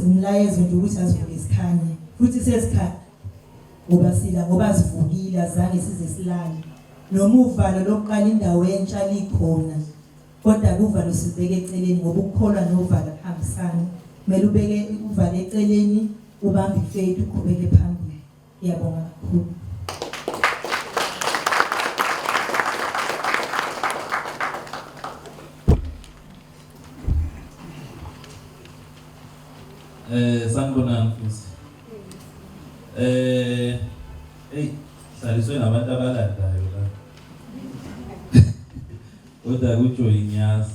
umlayezo nje ukuthi asivuke isikhanye futhi sesikhanya ngoba sivukile azange size silale noma uvalo lokuqala indawo entsha likhona kodwa kuvalo sibeke eceleni ngoba ukukholwa novalo kuhambisana kumele ubeke uvalo eceleni ubambe ifaith uqhubeke phambili ngiyabonga kakhulu
sanibonani futhi saliswe nabantu abalandayo la kodwa kuJoy Nyazi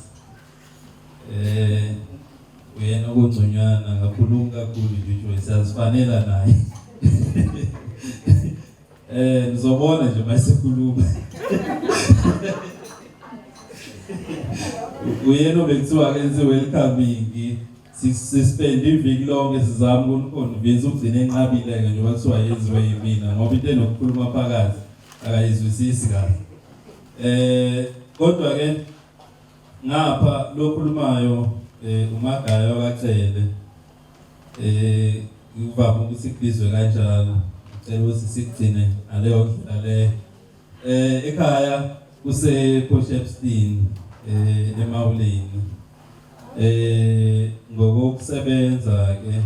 uyena okungconywana kakhulu kakhulu uJoy siyazifanela naye nizobona nje mayisekhuluma uyena obekuthiwa kenze welcoming sispend iviki lonke sizama ukuconvince ukugcina enqabile njengoba kuthiwa yenziwe yimina ngoba into enokukhuluma phakathi akayizwisisi kahle kodwa ke ngapha lokhulumayo umagayo kaCele uvama ukuthi kubizwe kanjalo cela ukuthi sigcine ngaleyo ndlela le ekhaya kuse Potchefstroom eMawuleni ngokusebenza ke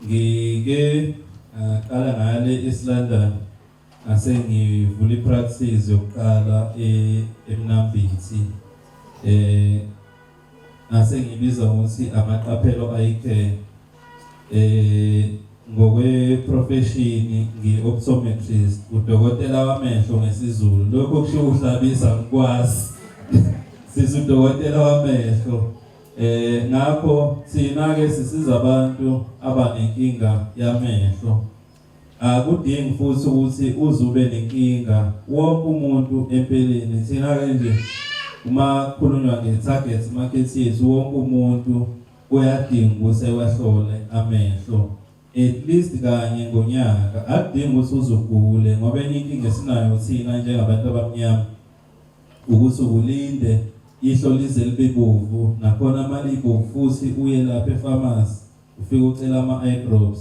ngike qala ngale eSlondon ase ngivula ipractice yokuqala eMnambithi ase ngibiza ukuthi amaqaphelo ayike ngokwe profession ngioptometrist udokotela wamehlo ngesizulu lokho kusho uhlabisa ngikwazi sisudokotela wamehlo. Ngakho sina ke sisiza abantu abanenkinga yamehlo. Akudingi futhi ukuthi uzube nenkinga. Wonke umuntu empeleni sina ke nje uma khulunywa nge-target market yethu, wonke umuntu uyadinga ukuthi ewahlole amehlo at least kanye ngonyaka. Akudingi ukuthi uzugule ngoba enye inkinga esinayo thina njengabantu abamnyama ukuthi ulinde ihlo lize libe bovu, nakhona mali ibovu futhi uye lapha epharmacy ufike ucela ama-eye drops.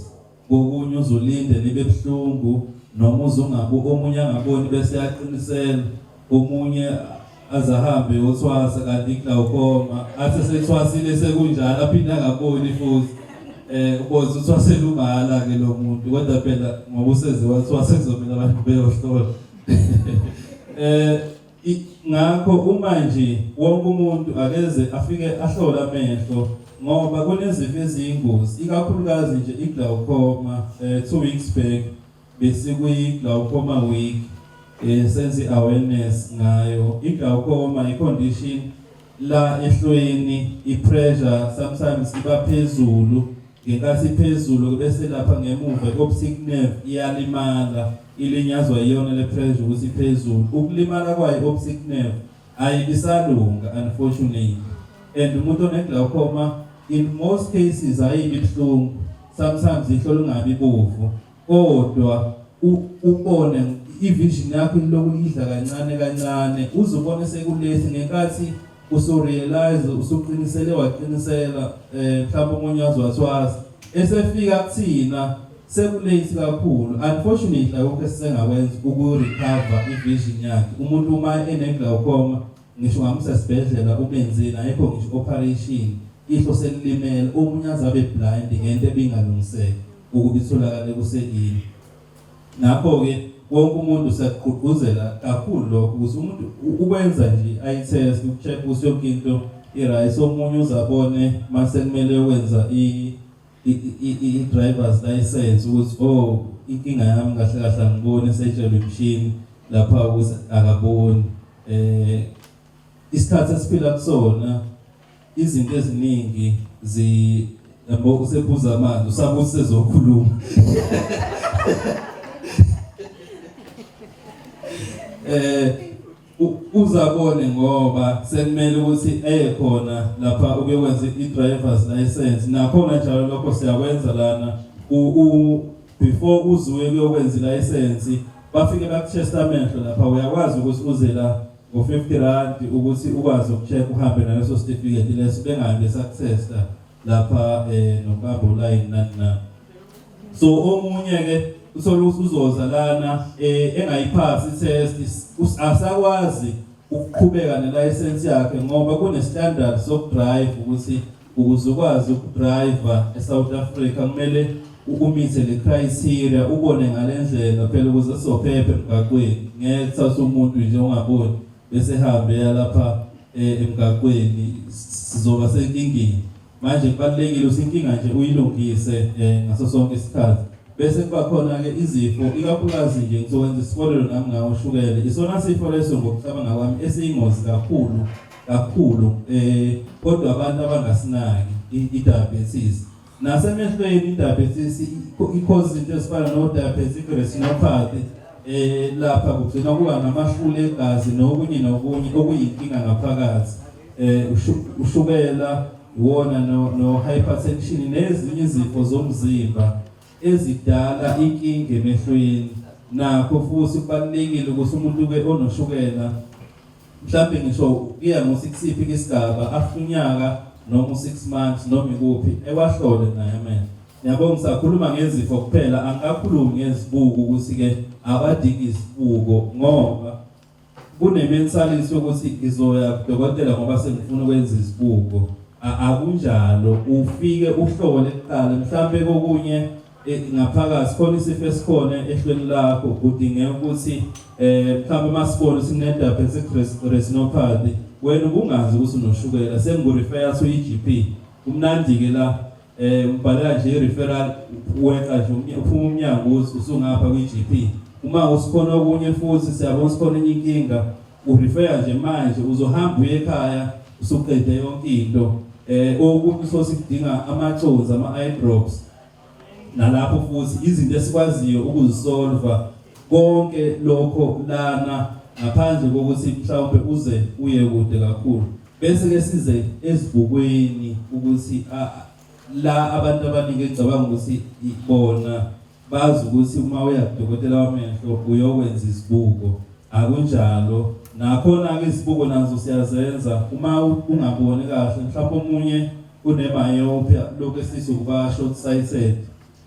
Kokunye uzulinde libe buhlungu noma omunye angaboni bese yaqinisela, omunye azahambe uthwasa kanti glaucoma athi sethwasile sekunjalo aphinde angaboni futhi uboza uthwasela umala ke lo muntu, kodwa phela ngoba useze wathwasa kuzomela abantu beyohlola. Ngakho uma nje wonke umuntu akeze afike ahlole amehlo ngoba kunezifo eziyingozi, ikakhulukazi nje i-glaucoma. 2 weeks back besikuyi-glaucoma week, senze awareness ngayo. I-glaucoma i-condition la ehlweni, i-pressure sometimes iba phezulu, ngenkathi phezulu bese lapha ngemuva i-optic nerve iyalimala, ilinyazwa yiyona le pressure ukuthi phezulu. Ukulimala kwayo i-optic nerve ayibisalunga unfortunately, and umuntu one-glaucoma in most cases ayibi buhlungu, sometimes ihlo lingabi bovu, kodwa ubone i-vision yakho ilokhu idla kancane kancane, uzubone sekulethi ngenkathi usurealize usuqinisele waqinisela mhlawumbe umunye wathwasa esefika kuthina sekulate kakhulu. Unfortunately akukho esisengakwenza ukurecover i-vision yakhe. Umuntu uma ene-glaucoma ngisho ngamsa esibhedlela ubenzeni ayikho ngisho operation, ihlo selilimele, omunye azabe blind ngento ebingalungiseka ukuba itholakale kuseyini. Ngakho-ke wonke umuntu siyaqhugquzela kakhulu lokho ukuthi umuntu ukwenza nje ayi-test uku-check ukuthi yonke into i-right. Omunye uzabone mase kumele ukwenza i-driver's license ukuthi inkinga yami kahle kahle angiboni, setshelwe imishini lapha ukuthi akaboni. Isikhathi esiphila kusona izinto eziningi usephuza amanzi usaba ukuthi sezokhuluma. Uzabone ngoba sekumele ukuthi khona lapha ukuyokwenza i-driver's license. Nakhona njalo lokho siyakwenza lana before uzuye ukuyokwenza i-license bafike baku-testa amehlo lapha. Uyakwazi ukuthi uze la ngo-50 rand ukuthi ukwazi ukucheck uhambe naleso certificate leso, bengahambe success lapha nokubamba ulayini nani. So omunye ke uthola ukuthi uzoza lana engayiphasi i-test, asakwazi ukuqhubeka ne-license yakhe ngoba kune-standard sokudrive ukuthi ukuze ukwazi ukudrive eSouth Africa kumele umithe le criteria, ubone ngalendlela phela ukuze sizophepha emgaqweni. Ngeke kuthathe umuntu nje ungaboni bese hambe lapha emgaqweni, sizoba senkingeni. Manje kubalulekile ukuthi inkinga nje uyilungise ngaso sonke isikhathi. Bese kuba khona ke izifo, ikakhulukazi nje ngizokwenza isifolelo nami ngawo ushukela. Isona sifo leso ngokucabanga kwami esiyingozi kakhulu kodwa abantu abangasinaki i-diabetes. Nasemehlweni i-diabetes i-cause izinto ezifana no-diabetic retinopathy, lapha kugcina kuba namahlule egazi nokunye okuyinkinga ngaphakathi, ushukela iwona no-hypertension nezinye izifo zomzimba ezidala inkinga emehlweni. Nakho futhi kubalulekile ukuthi umuntu-ke onoshukela mhlawumbe ngisho kuya ngo-6 isigaba after unyaka noma 6 months noma ikuphi ewahlole naye amehlo. Yabona ngisakhuluma ngezifo kuphela, angikakhulumi ngezibuko ukuthi-ke abadingi isibuko ngoba kune-mentality yokuthi ngizoya kudokotela ngoba sengifuna ukwenza isibuko. Akunjalo, ufike uhlole kuqala mhlawumbe kokunye ngaphakathi khona isifo esikhona ehlweni lakho, kudingeka ukuthi mhlawumbe masibone sine-diabetic retinopathy wena ubungazi ukuthi unoshukela, sengikurefer to i-GP. Umnandi-ke la ubhalela nje i-referral weqa nje uphuma umnyango usungapha kwi-GP. Uma usikhona okunye futhi siyabona sikhona enye inkinga urefer nje manje uzohamba uye ekhaya usuqede yonke into okunye sosikudinga amathonzi eye drops nalapho futhi izinto esikwaziyo ukuzisolve konke lokho lana ngaphandle kokuthi mhlawumbe uze uye kude kakhulu bese ke size esibukweni ukuthi la abantu abaningi ecabanga ukuthi ibona bazi ukuthi uma uya kudokotela wamehlo uyokwenza isibuko akunjalo nakhona ke isibuko nazo siyazenza uma ungaboni kahle mhlawumbe omunye unemyopia lokho esisukuba short sighted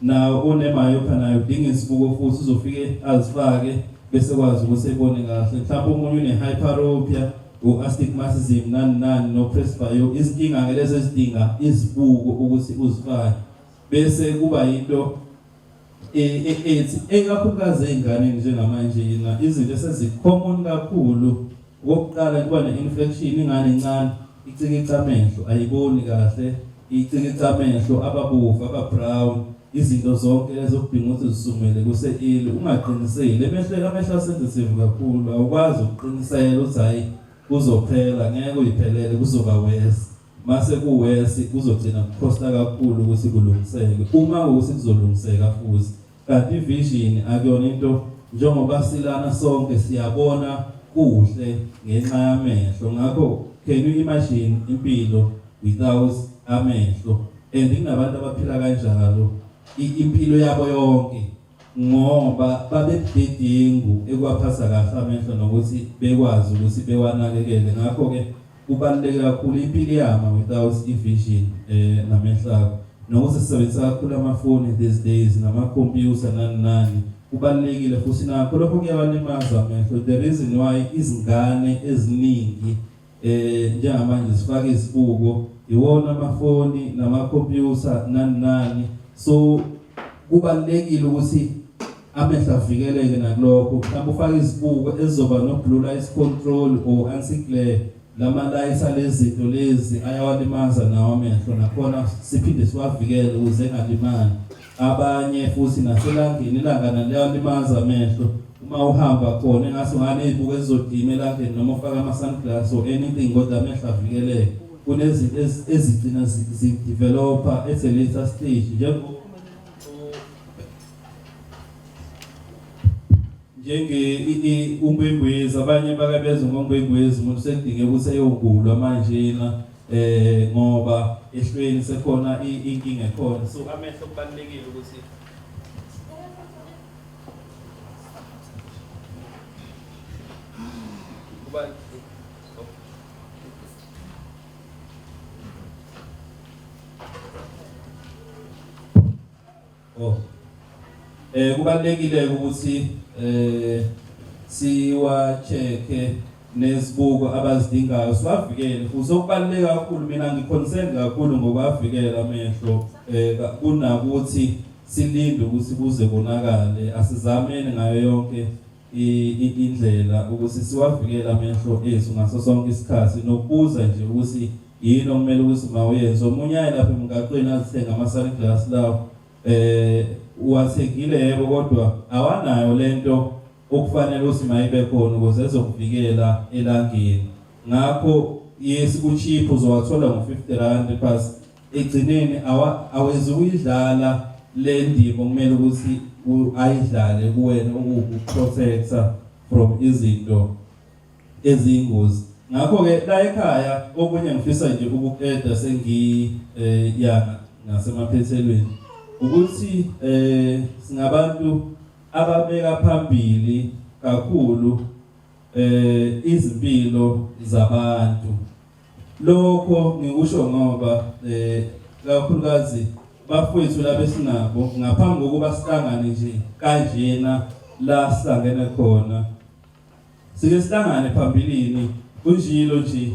na unemyopia nayo udinga isibuko futhi uzofike azifake bese kwazi ukuthi ebone kahle mhlawumbe omunye une-hyperopia u-astigmatism nani no presbyo izinkinga ke lezi ezidinga izibuko ukuthi uzifake bese kuba into ethi ekakhulukazi ey'nganeni njengamanje izinto esezicommon kakhulu okokuqala kuba ne-infection ingane encane icikitha amehlo ayiboni kahle icikitha amehlo ababovu ababrown izinto zonke ezokudinga ukuthi zisumele kuse-early ungaqiniseli amehlo asensitive kakhulu awukwazi ukuqinisela ukuthi hayi kuzophela ngeke uyiphelele kuzoba worse mase kuworse kuzogcina kukhosta kakhulu ukuthi kulungiseke uma ukuthi kuzolungiseka futhi kanti vision akuyona into njengoba silana sonke siyabona kuhle ngenxa yamehlo ngakho can you imagine impilo without amehlo and inabantu abaphila kanjalo impilo yabo yonke ngoba babedidingu ekwaphatha kahle amehlo nokuthi bekwazi ukuthi bewanakekele ngakho ke kubaluleke kakhulu impilo yama without vision namehlo akho nokuthi sisebenzisa kakhulu amafoni these days namakhompyutha nani kubalulekile futhi nakho lokho kuyabalimaza amehlo the reason why izingane eziningi njengamanje sifaka isibuko iwona amafoni namakhompyutha nani so kubalulekile ukuthi amehlo avikeleke nakulokho mhlawumbe ufake isibuko ezizoba no blue light control or anti-glare lama lights alezinto lezi ayawalimaza nawo amehlo nakhona siphinde siwavikele ukuze engalimali abanye futhi naselangeni ilanga naliyalimaza amehlo uma uhamba khona engase ngane izibuko ezizodima elangeni noma ufaka ama sunglass or anything kodwa amehlo avikeleke kunezinto ezigcina zidevelopa at a later stage njenge umbengwezi abanye bakabeza ngombengwezi umuntu sekudinge ukuthi eyogulwa manje ngoba ehlweni sekhona inkinga ekhona so amehlo kubalulekile ukuthi kubalulekile ukuthi siwa-check-e nezibuko abazidingayo sibavikele futhi okubaluleke kakhulu mina ngiconcern kakhulu ngokwavikela amehlo kunakuthi silinde ukuthi kuze konakale asizameni ngayo yonke indlela ukuthi siwavikele amehlo ethu ngaso sonke isikhathi nokubuza nje ukuthi yini okumele ukuthi mawuyenze omunye lapha emgaqweni azithenga ama-sunglass lawo uwathengile yebo kodwa awanayo lento okufanele ukuthi mayibe khona ukuze ezokuvikela elangeni ngakho yes kucheap uzowathola ngo-50 rand plus egcineni awezi uyidlala le ndimo kumele ukuthi ayidlale kuwena ukuprotecta from izinto eziyingozi ngakho ke la ekhaya okunye ngifisa nje ukukeda sengiyana ngasemaphethelweni ukuthi singabantu ababeka phambili kakhulu izimpilo zabantu lokho ngikusho ngoba kakhulukazi bafowethu labesinabo ngaphambi kokuba sihlangane nje kanjena la sihlangene khona sike sihlangane phambilini kunjilo nje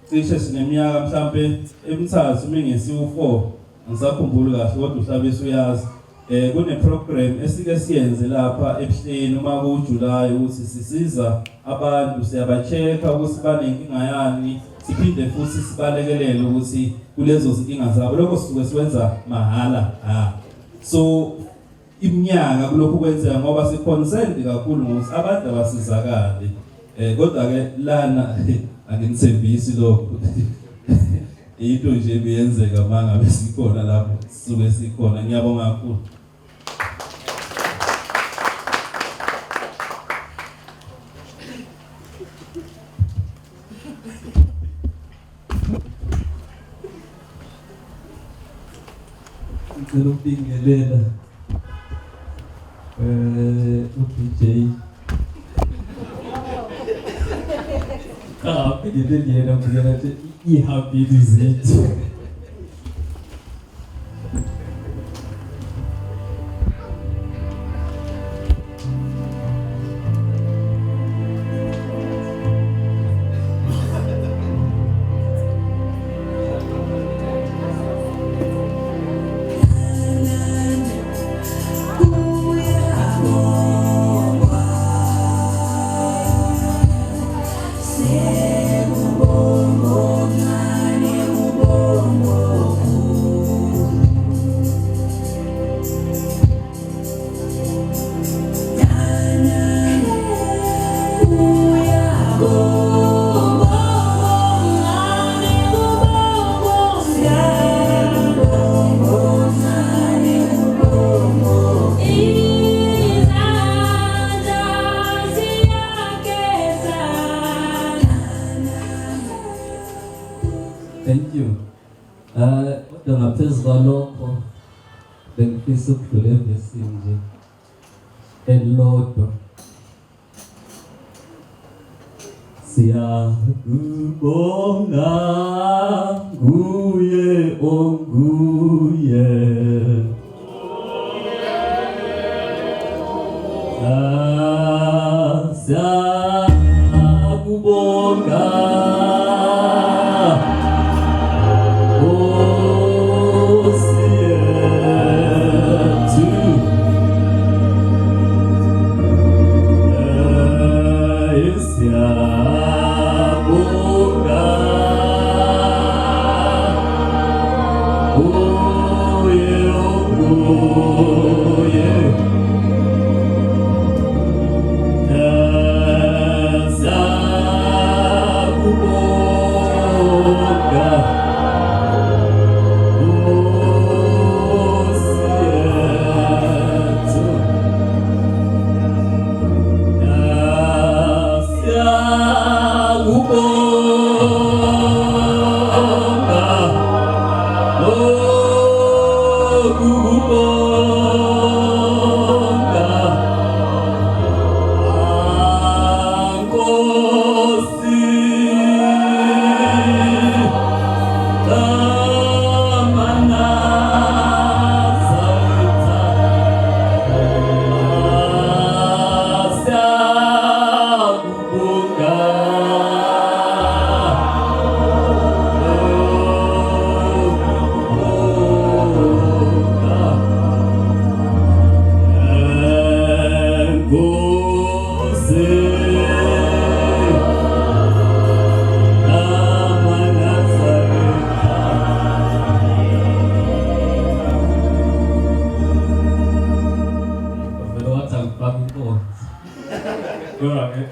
cishe sineminyaka mhlambe emithathu mingesiwu4 ngisakhumbula kahle kodwa uhlabe uyazi kune program esike siyenze lapha ebuhleni uma kuJuly ukuthi sisiza abantu siyabacheka ukuthi banenkinga yani siphinde futhi sibalekelele ukuthi kulezo zinkinga zabo lokho sisuke siwenza mahala so iminyaka kulokho kwenzeka ngoba siconcerned kakhulu ngokuthi abantu abasizakale Kodwa ke lana angimthembisi lokho. Into nje ebiyenzeka mangabe sikhona lapho sisuke sikhona. Ngiyabonga kakhulu.
Ngicela ukubingelela uDJ bingelele yena ngiyela nje ihabili zethu. Thank you. Kodwa ngaphezu kwalokho bengifisa ukudlula evesini nje elilodwa. Siyakubonga nguye onguye. Siyakubonga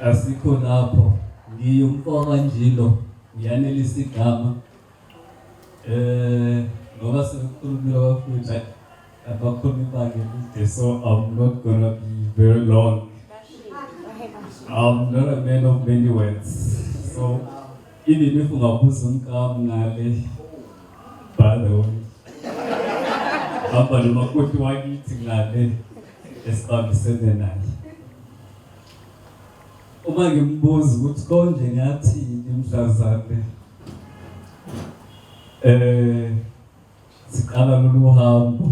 asikho lapho ngiyumfoka njilo ngiyanelisa igama ngoba sekukhulumile kakhulu abakhulumi bake so I'm not gonna be very long. I'm not a man of many words, so even if ungabuza umkami ngale by the way hamba nomakoti wakithi ngale esibambisene naye. Uma ngimbuza ukuthi konje ngathi imhlazane siqala lolu hambo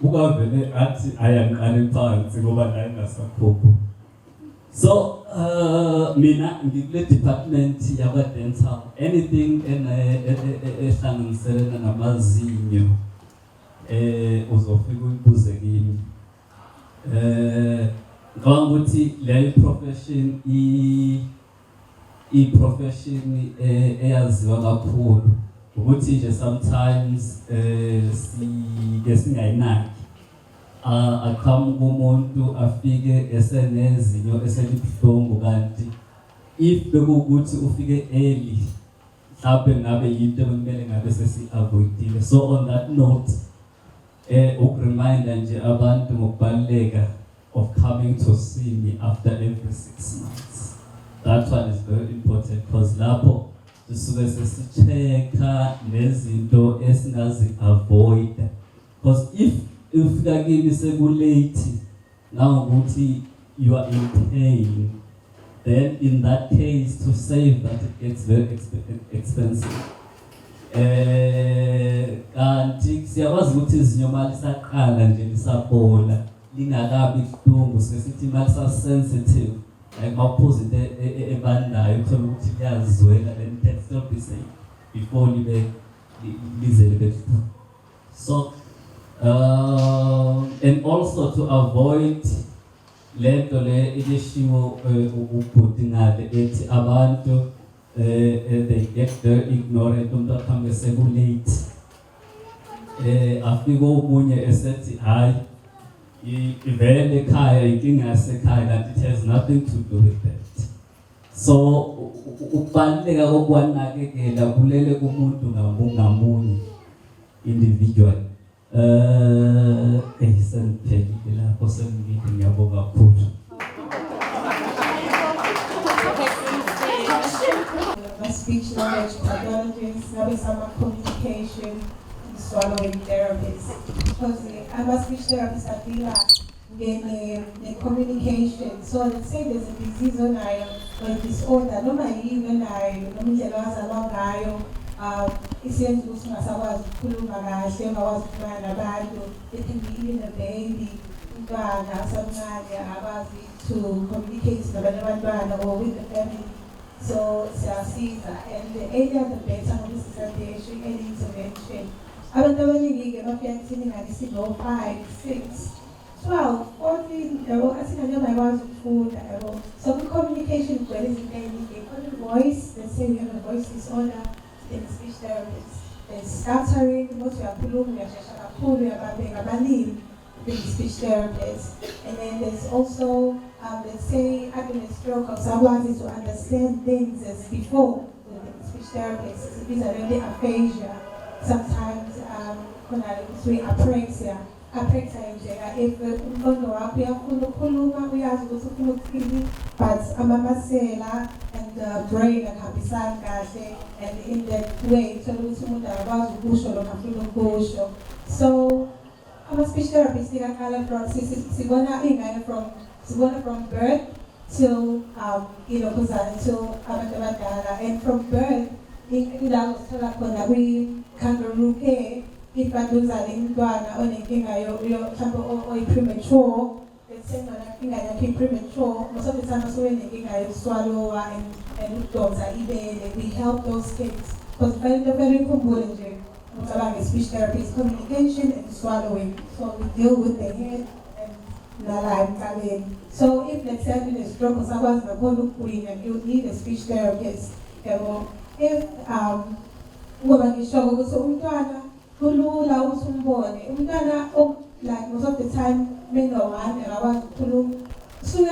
ukavele athi ayangiqale phansi ngoba la ngasaphupho. So mina ngikule department yaba dental, anything ehlanganiselana namazinyo uzofika uyibuze kimi. Ngicabanga ukuthi le profession i-profession eyaziwa kakhulu ukuthi nje sometimes singayinaki aqhamuka umuntu afike esenezinyo eselibuhlungu kanti if bekuwukuthi ufike early mhlawumbe ngabe yinto ekumele ngabe sesi-avoidile. So on that note, ukureminder nje abantu ngokubaluleka of coming to see me after every 6 months. That one is very important because lapho sisuke sesi-check-a nezinto esingazi-avoid. Because if ufika kimi sekulate nangokuthi you are in pain, then in that case to save that it gets very expensive. Kanti siyakwazi ukuthi izinyo mali saqala nje lisabola lingakabi kuhlungu sesithi mali sa-sensitive like mawuphuza into ebandayo uthola ukuthi liyazwela then it can still be safe before lize libe kuhlungu. So and also to avoid lento le ilishiwo ubhuti ngale ethi abantu they get very ignorant umuntu akhambe sekulate. Afika omunye esethi hayi ivele ekhaya inkinga yasekhaya kanti it has nothing to do with that. So ukubaluleka kokwanakekela kulele kumuntu ngamunye individual. Sengiphelile lapho sengithi ngiyabonga kakhulu.
My speech language pathologist, some communication, swallowing therapist. Because I'm a speech therapist, I feel like the communication. So let's say there's a disease on I or a disorder, normally even I isenza ukuthi ngasakwazi ukukhuluma kahle engakwazi ukuxhumana nabantu. It can be even a baby, umntwana asamncane akwazi to communicate nabanye abantwana or with the family. So siyasiza, and the earlier the better ngoba sisabeshe early intervention. Abantu abaningi-ke bafika kuthini ngathi sino 5, 6, 12, 14 yabo asinganoma yakwazi ukufunda yabo. So kwi-communication kugcwele izinto ey'ningi. Voice, let's say we have a voice disorder, in speech therapist. There's stuttering, most in speech therapist. And then there's also, let's say, having a stroke of someone to understand things as before with the speech therapist. These are really aphasia. Sometimes, apraxia. Apraxia if umqondo wakho uyafuna ukukhuluma uyazi ukuthi ufuna ukuthini, but amamasela and the brain akuhambisani kahle, and in that way uthola ukuthi umuntu akakwazi ukusho lokho afuna ukusho. So ama-speech therapist ikaqala sibona iy'ngane from birth till ilokhuzana till abantu abadala, and from birth ila sithola khona kwi-kangaroo care. If I do that in Ghana, only or premature, let's say when premature, most of the time when I swallow and dogs are eating, we help those kids. Because very important, speech therapy is communication and swallowing. So we deal with the head and the life. So if let's say having a stroke or someone's not going to queen and you need a speech therapist, if kulula ukuthi umbone umntwana like most of the time mengawane akakwazi ukukhuluma suke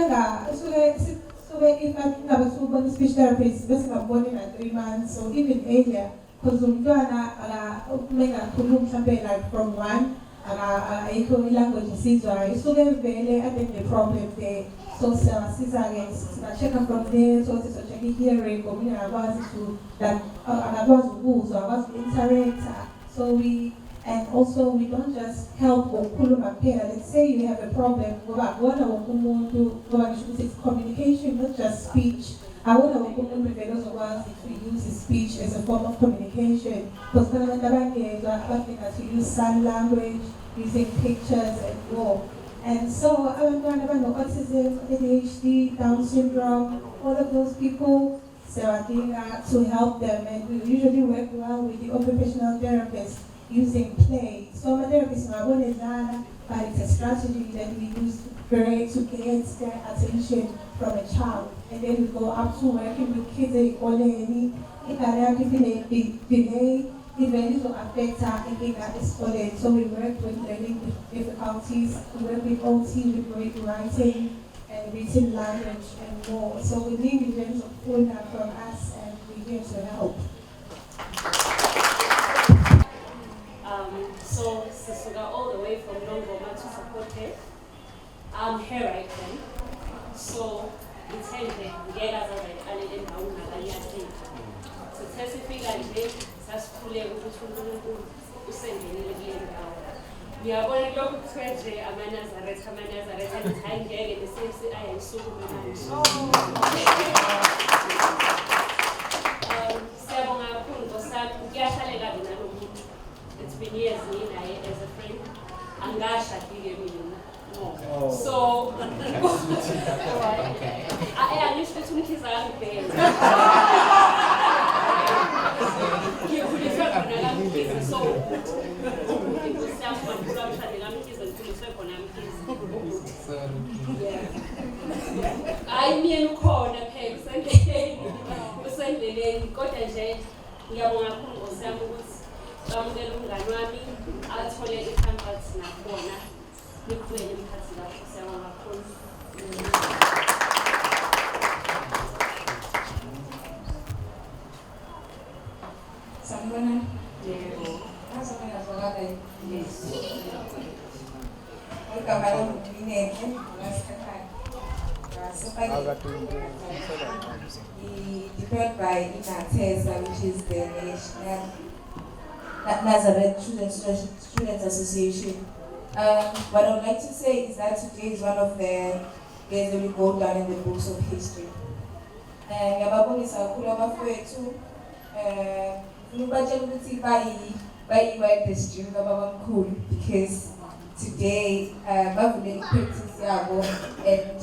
if ngabe subona speech therapist bese ngabona na 3 months or even earlier, because umntwana mengakhuluma mhlambe like from 1 ayikho ilanguage isizwayo isuke vele ade the problem there. So siyasiza-ke singa-check-a from there, so sizo-check i-hearing ngomunye akakwazi to like akakwazi ukuzwa akakwazi uku-interacta. So we don't just help ukukhuluma kuphela. Let's say you have a problem, ngoba wona wonke umuntu, ngoba ngisho ukuthi it's communication, not just speech. Awona wonke umuntu vele ozokwazi to use his speech as a form of communication. Because kunabantu abangezwa abafika to use sign language, using pictures and more. And so abantwana abano-autism, ADHD, Down syndrome, all of those people, to help them, and we usually work well with the occupational therapist using play. So my therapist but it's a strategy that we use to get their attention from a child, and then we go up to working with kids already delay even to affect her. So we work with learning difficulties, we work with OT, with writing, and written language and more. So we need millions of Funda from us, and we're here to help.
So Sisuga all the way from Longoma to support her. I'm here right then. So it's handed get us a little down so testify nje sasikhule ukuthi uNkulunkulu usendele kule ndawo. Ngiyabona lokho kuthweje amaNazaretha and hayi ngeke nesisi ayisukume manje. Siyabonga kakhulu Nkosana kuyahlalela mina lo muntu. It's been years naye as a friend. Angashadile mina. So I wish that we could have been. You could have been so it was someone who was having a kiss and could have on a kiss. I mean, corner pegs and send the name, got a jet. We are one of samples. I'm the Lunganami. I'll tell you the canvas in a corner. You play in Katsina for 7 hours.
Someone? Yes. That's something as well as yes. Welcome, Madam Vinette. Deployed by INATESA, which is the National Nazareth Students Association. What I would like to say is that today is one of the days that we go down in the books of history. Ngiyababonisa kakhulu abafowethu ubatshela ukuthi bayi district ababamkhulu because today bavule i-practice yabo and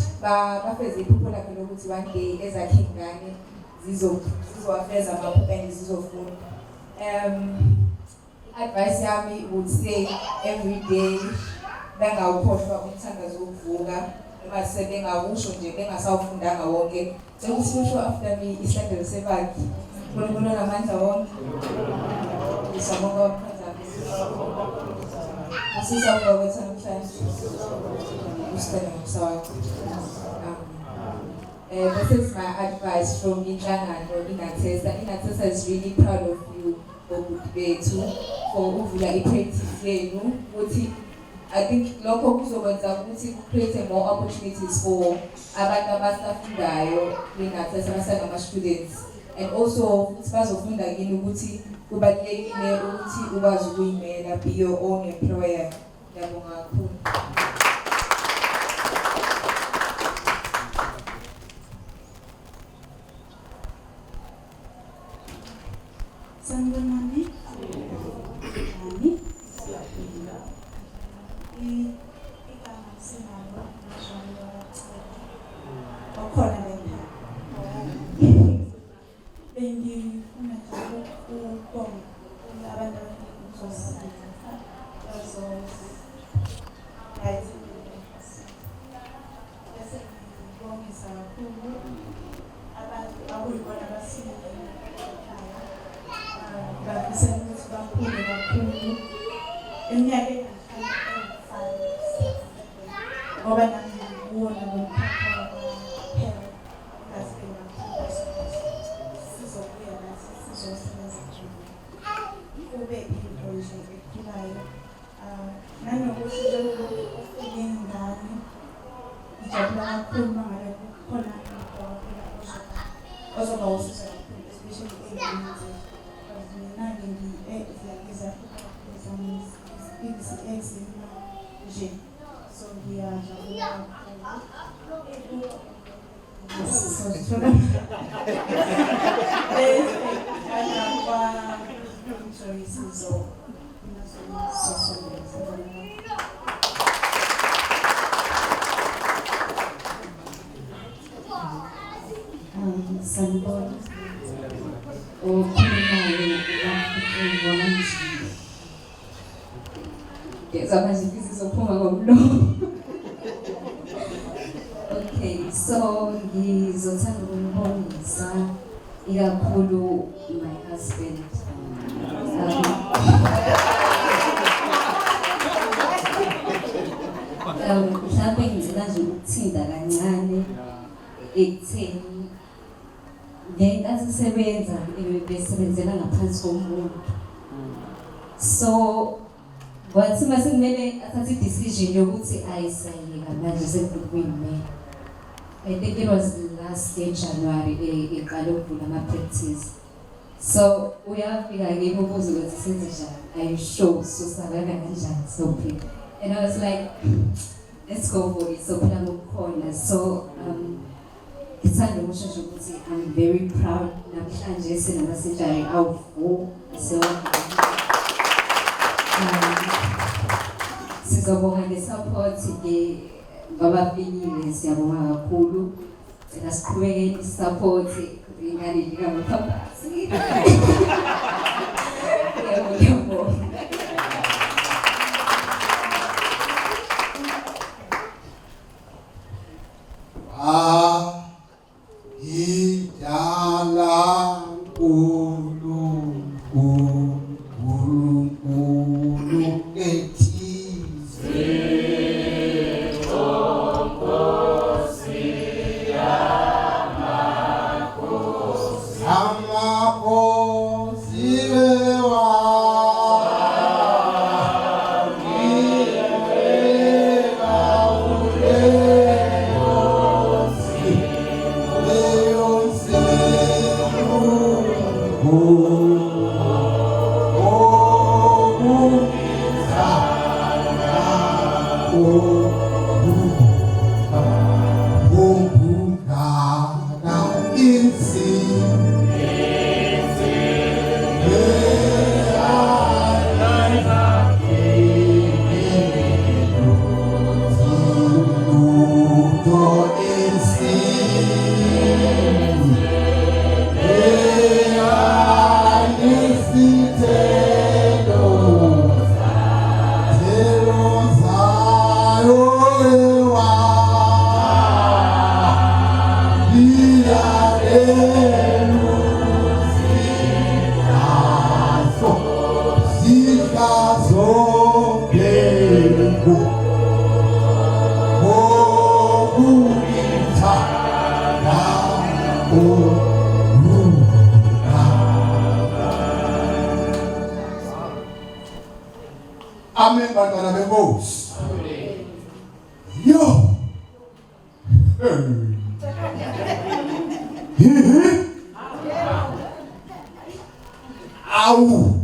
bafeze iphupho lakhe lokuthi one day ezakhe ingane zizowafeza amaphupho and zizofunda. Advice yami would say every day bengawukhohlwa umthandazo wokuvuka noma sebengawusho nje bengasawufundanga wonke ukuthi usho after me isandla sebakhe uNkulunkulu namandla wonke isabonga ukuphazamisa asizabonga ukuthi namhlanje usicela ngomsawakho. This is my advice from Inhlangano INATESA. INATESA is really proud of you for uvula i-practice yenu ukuthi I think lokho kuzokwenza ukuthi create more opportunities for abantu abasafundayo INATESA abasangama-students and also futhi bazofunda kini ukuthi kubalulekile ukuthi ukwazi ukuyimela, be your own employer. Ngiyabonga kakhulu.
Sanibonani. Nami. Igama sinalo njalo okhona lena. Bengifuna nje ukubonga abantu abazosizana. Guys. Bese ngibongisa kakhulu abantu abuyibona basile. Bafisela ukuthi bakhule kakhulu eminyakeni ngoba nami ngibona ngomkhakha waphela ngasikela sizobuya nathi sizosebenza kube into nje ekulayo nanokuthi njengoba ufike ingane ijabula kakhulu mangabe kukhona into ozoba usiza kakhulu especially ey'ngane zethu. So we are
okay, so ngizothanda ukumbongisa ikakhulu my husband. Mhlawumbe ngicela nje ukuthinta kancane ekutheni ngenkathi sisebenza besebenzela ngaphansi komuntu. So kwathi mase kumele athathe i-decision yokuthi ayisayeka manje sekuyimi. I think it was last year January eqala ukuvula ama-practice. So uyafika kimi ubuze ukuthi senze njani. Are you sure? So sabeka kanjani so phela. And I was like, let's go for it. So phela ngokukhona. So ngithanda ukusho ukuthi I'm very proud namhlanje sinama-surgery awu-4. So sizobonga nge-support ngabafikile, siyabonga kakhulu. Asiqhubekeni i-support ingane likaMaphaphasi. Ngiyabonga.
Amen, bantwana benkosi. Yo. Awu.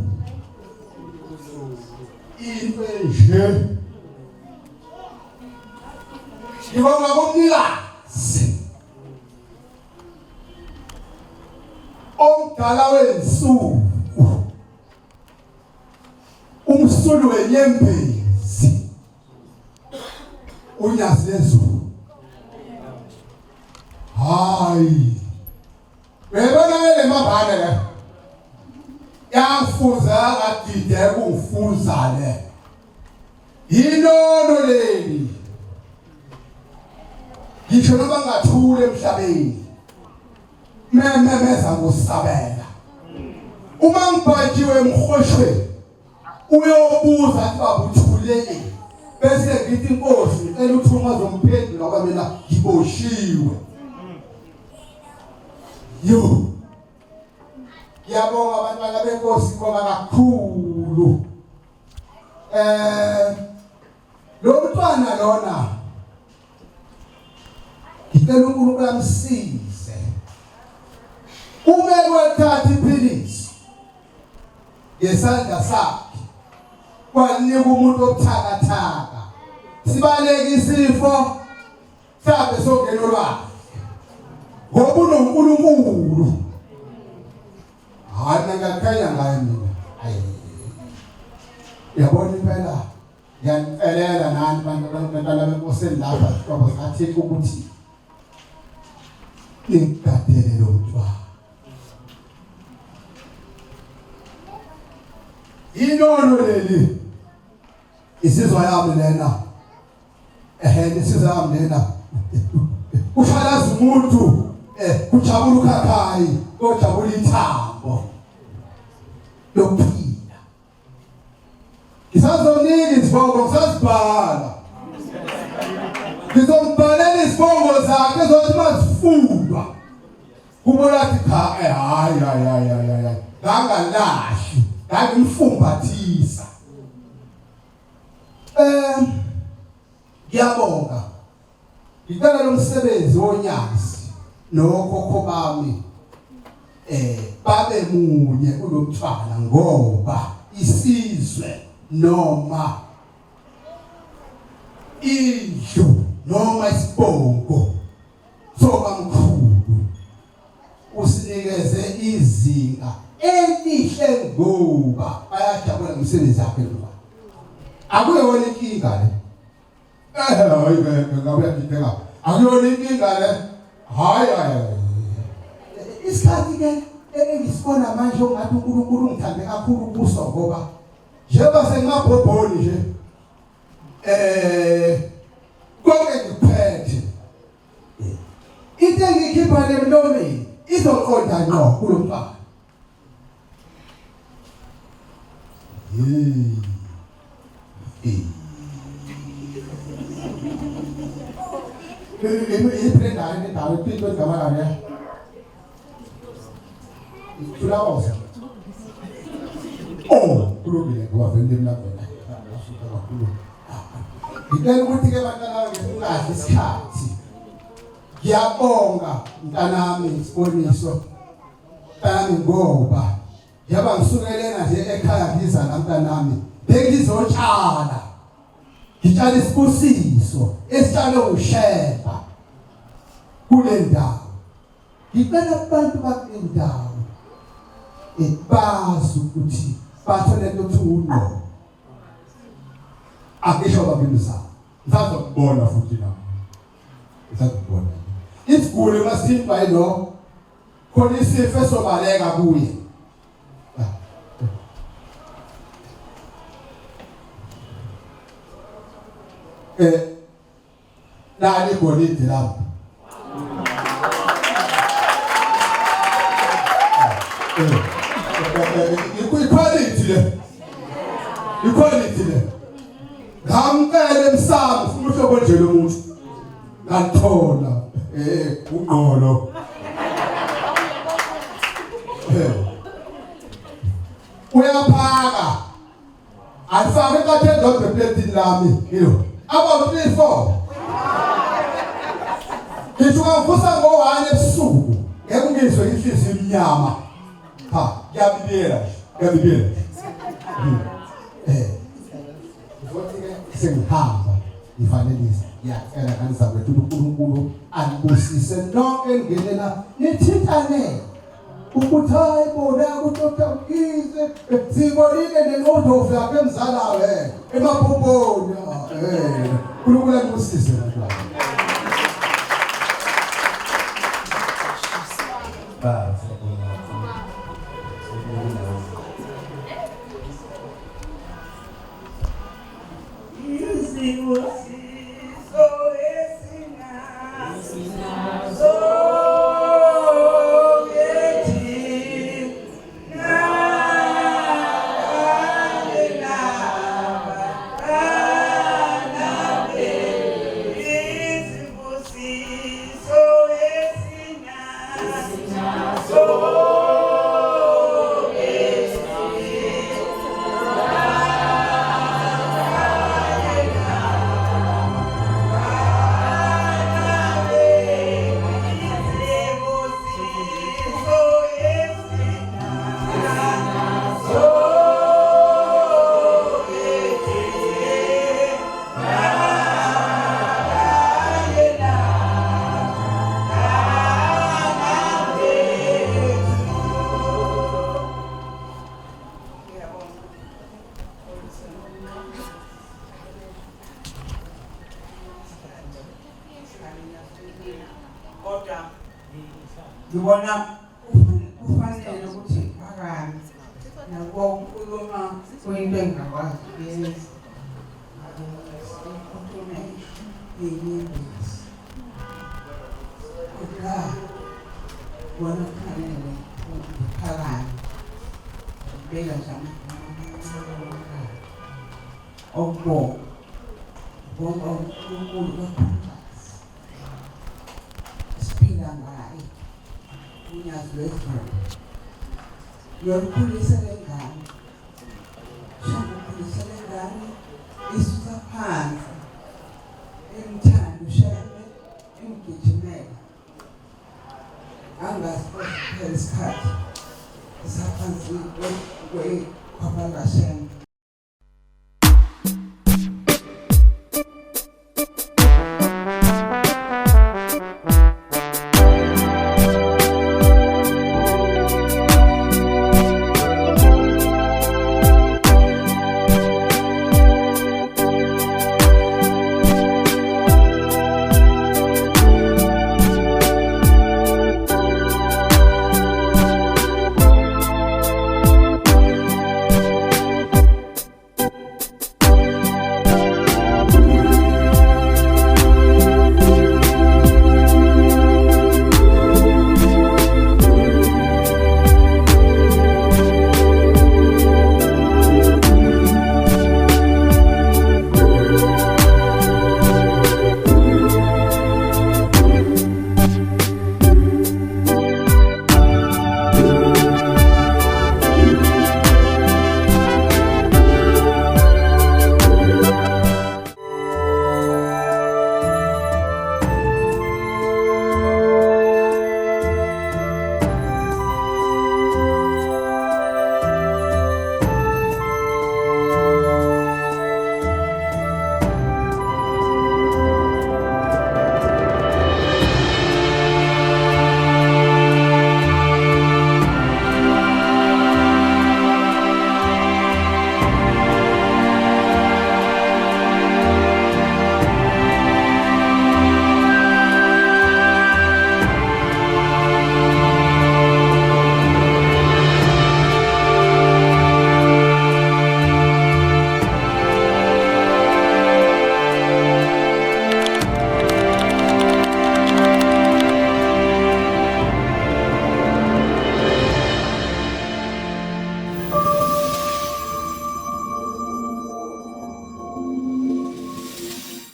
Inveje. Ngibonga kumnikazi. Omdala wensuku. Umsulu wenyembezi. Unyazi lezulu. Hayi. Bebona le mabhane le. Yafuza akadide kungifuza le. Yinono leli. Ngisho noma ngathule emhlabeni. Memeza ngosabela. Uma ngibhajiwe emkhoshweni uyobuza athi baba uthulele bese ngithi inkosi ngicela ukuthi ungazomphendula ngoba mina ngiboshiwe. Yo. Ngiyabonga abantwana benkosi ngoba kakhulu. Lo mntwana lona ngicela uNkulunkulu amsize. Uma kwathatha iphilisi yesandla sakhe kwanika umuntu obuthakathaka sibaleke isifo sabe songena olwazi ngoba uNkulunkulu hayi ngakhanya ngaye mina hayi yabona impela yangifelela nani bantwana benkosini lapha ngoba sathi ukuthi ingadele lo mntwana inono leli isizwa yami lena isizwa yami lena ushalaza umuntu kujabula ukhakhayi kojabula ithambo lokuphila ngisazonika izibongo ngisazibhala ngizombhalela izibongo zakhe zokuthi mazifuna
kubona ukuthi hayi ngangalahli ngangimfumbathisa ngiyabonga ngicela lo msebenzi wonyazi nokhokho bami babe munye kulomthwala ngoba isizwe noma indlu noma isibongo sobamkhulu usinikeze izinga elihle ngoba bayajabula ngomsebenzi wakhe lo. Akuyona inkinga le. Hayi ngabe ngidinga. Akuyona inkinga le. Hayi. Isikhathi ke engisibona manje ongathi uNkulunkulu ungithande kakhulu kuso ngoba njengoba sengingabhobhoni nje konke ngiphethe into engikhipha emlomeni izoqonda ngqo kulo mfana. Iprenda indawo iphinto ezamalana Flowers. Kulungile ngoba vele mlabona. Ngicela ukuthi ke bantwana ngesingazi isikhathi. Ngiyabonga mntanami isiboniso. Mntanami ngoba yaba ngisukelena nje ekhaya ngiza la mntanami. Bengizotshala. Ngitshala isibusiso esitshale usheba kule ndawo. Ngicela abantu bakule ndawo bazi ukuthi bathole into thuno akisho babimzana ngizakubona futhi la ngizakubona isiguli masithintwa yilo khona isifo esobaleka kuye la ligolide lapho Equality le. Ngamkele emsamo ufuna uhlobo nje lo muntu. Ngalithola uqolo. Uyaphaka. Alifake katheni lo plate lami yilo. Aba 3-4. Ngisuka mfusa ngo-1 ebusuku. Ngeke ungizwe inhliziyo imnyama. Ngiyabiyela. Sengihamba ngifanelisa ngiyacela kanisa kwethu uNkulunkulu alibusise lonke engelela nithithane ukuthi hayi bona kutotakize sibonile nenqondo yakhe emzalawe emaphophoni uNkulunkulu alibusise bafana
ngibona ufanele ukuthi phakami nabo ukukhuluma kuyinto engakwazi uyenza bona kufanele phakami beka njani bonga uNkulunkulu kakhulu siphila ngaye unyazo lwezibhono. Uyolukhulisa lengane. Shaka ukhulisa lengane isusa phansi. Emthanda usheme emgijimela. Angasiphosa isikhathi. Isaphansi kwekhwapha lashembe.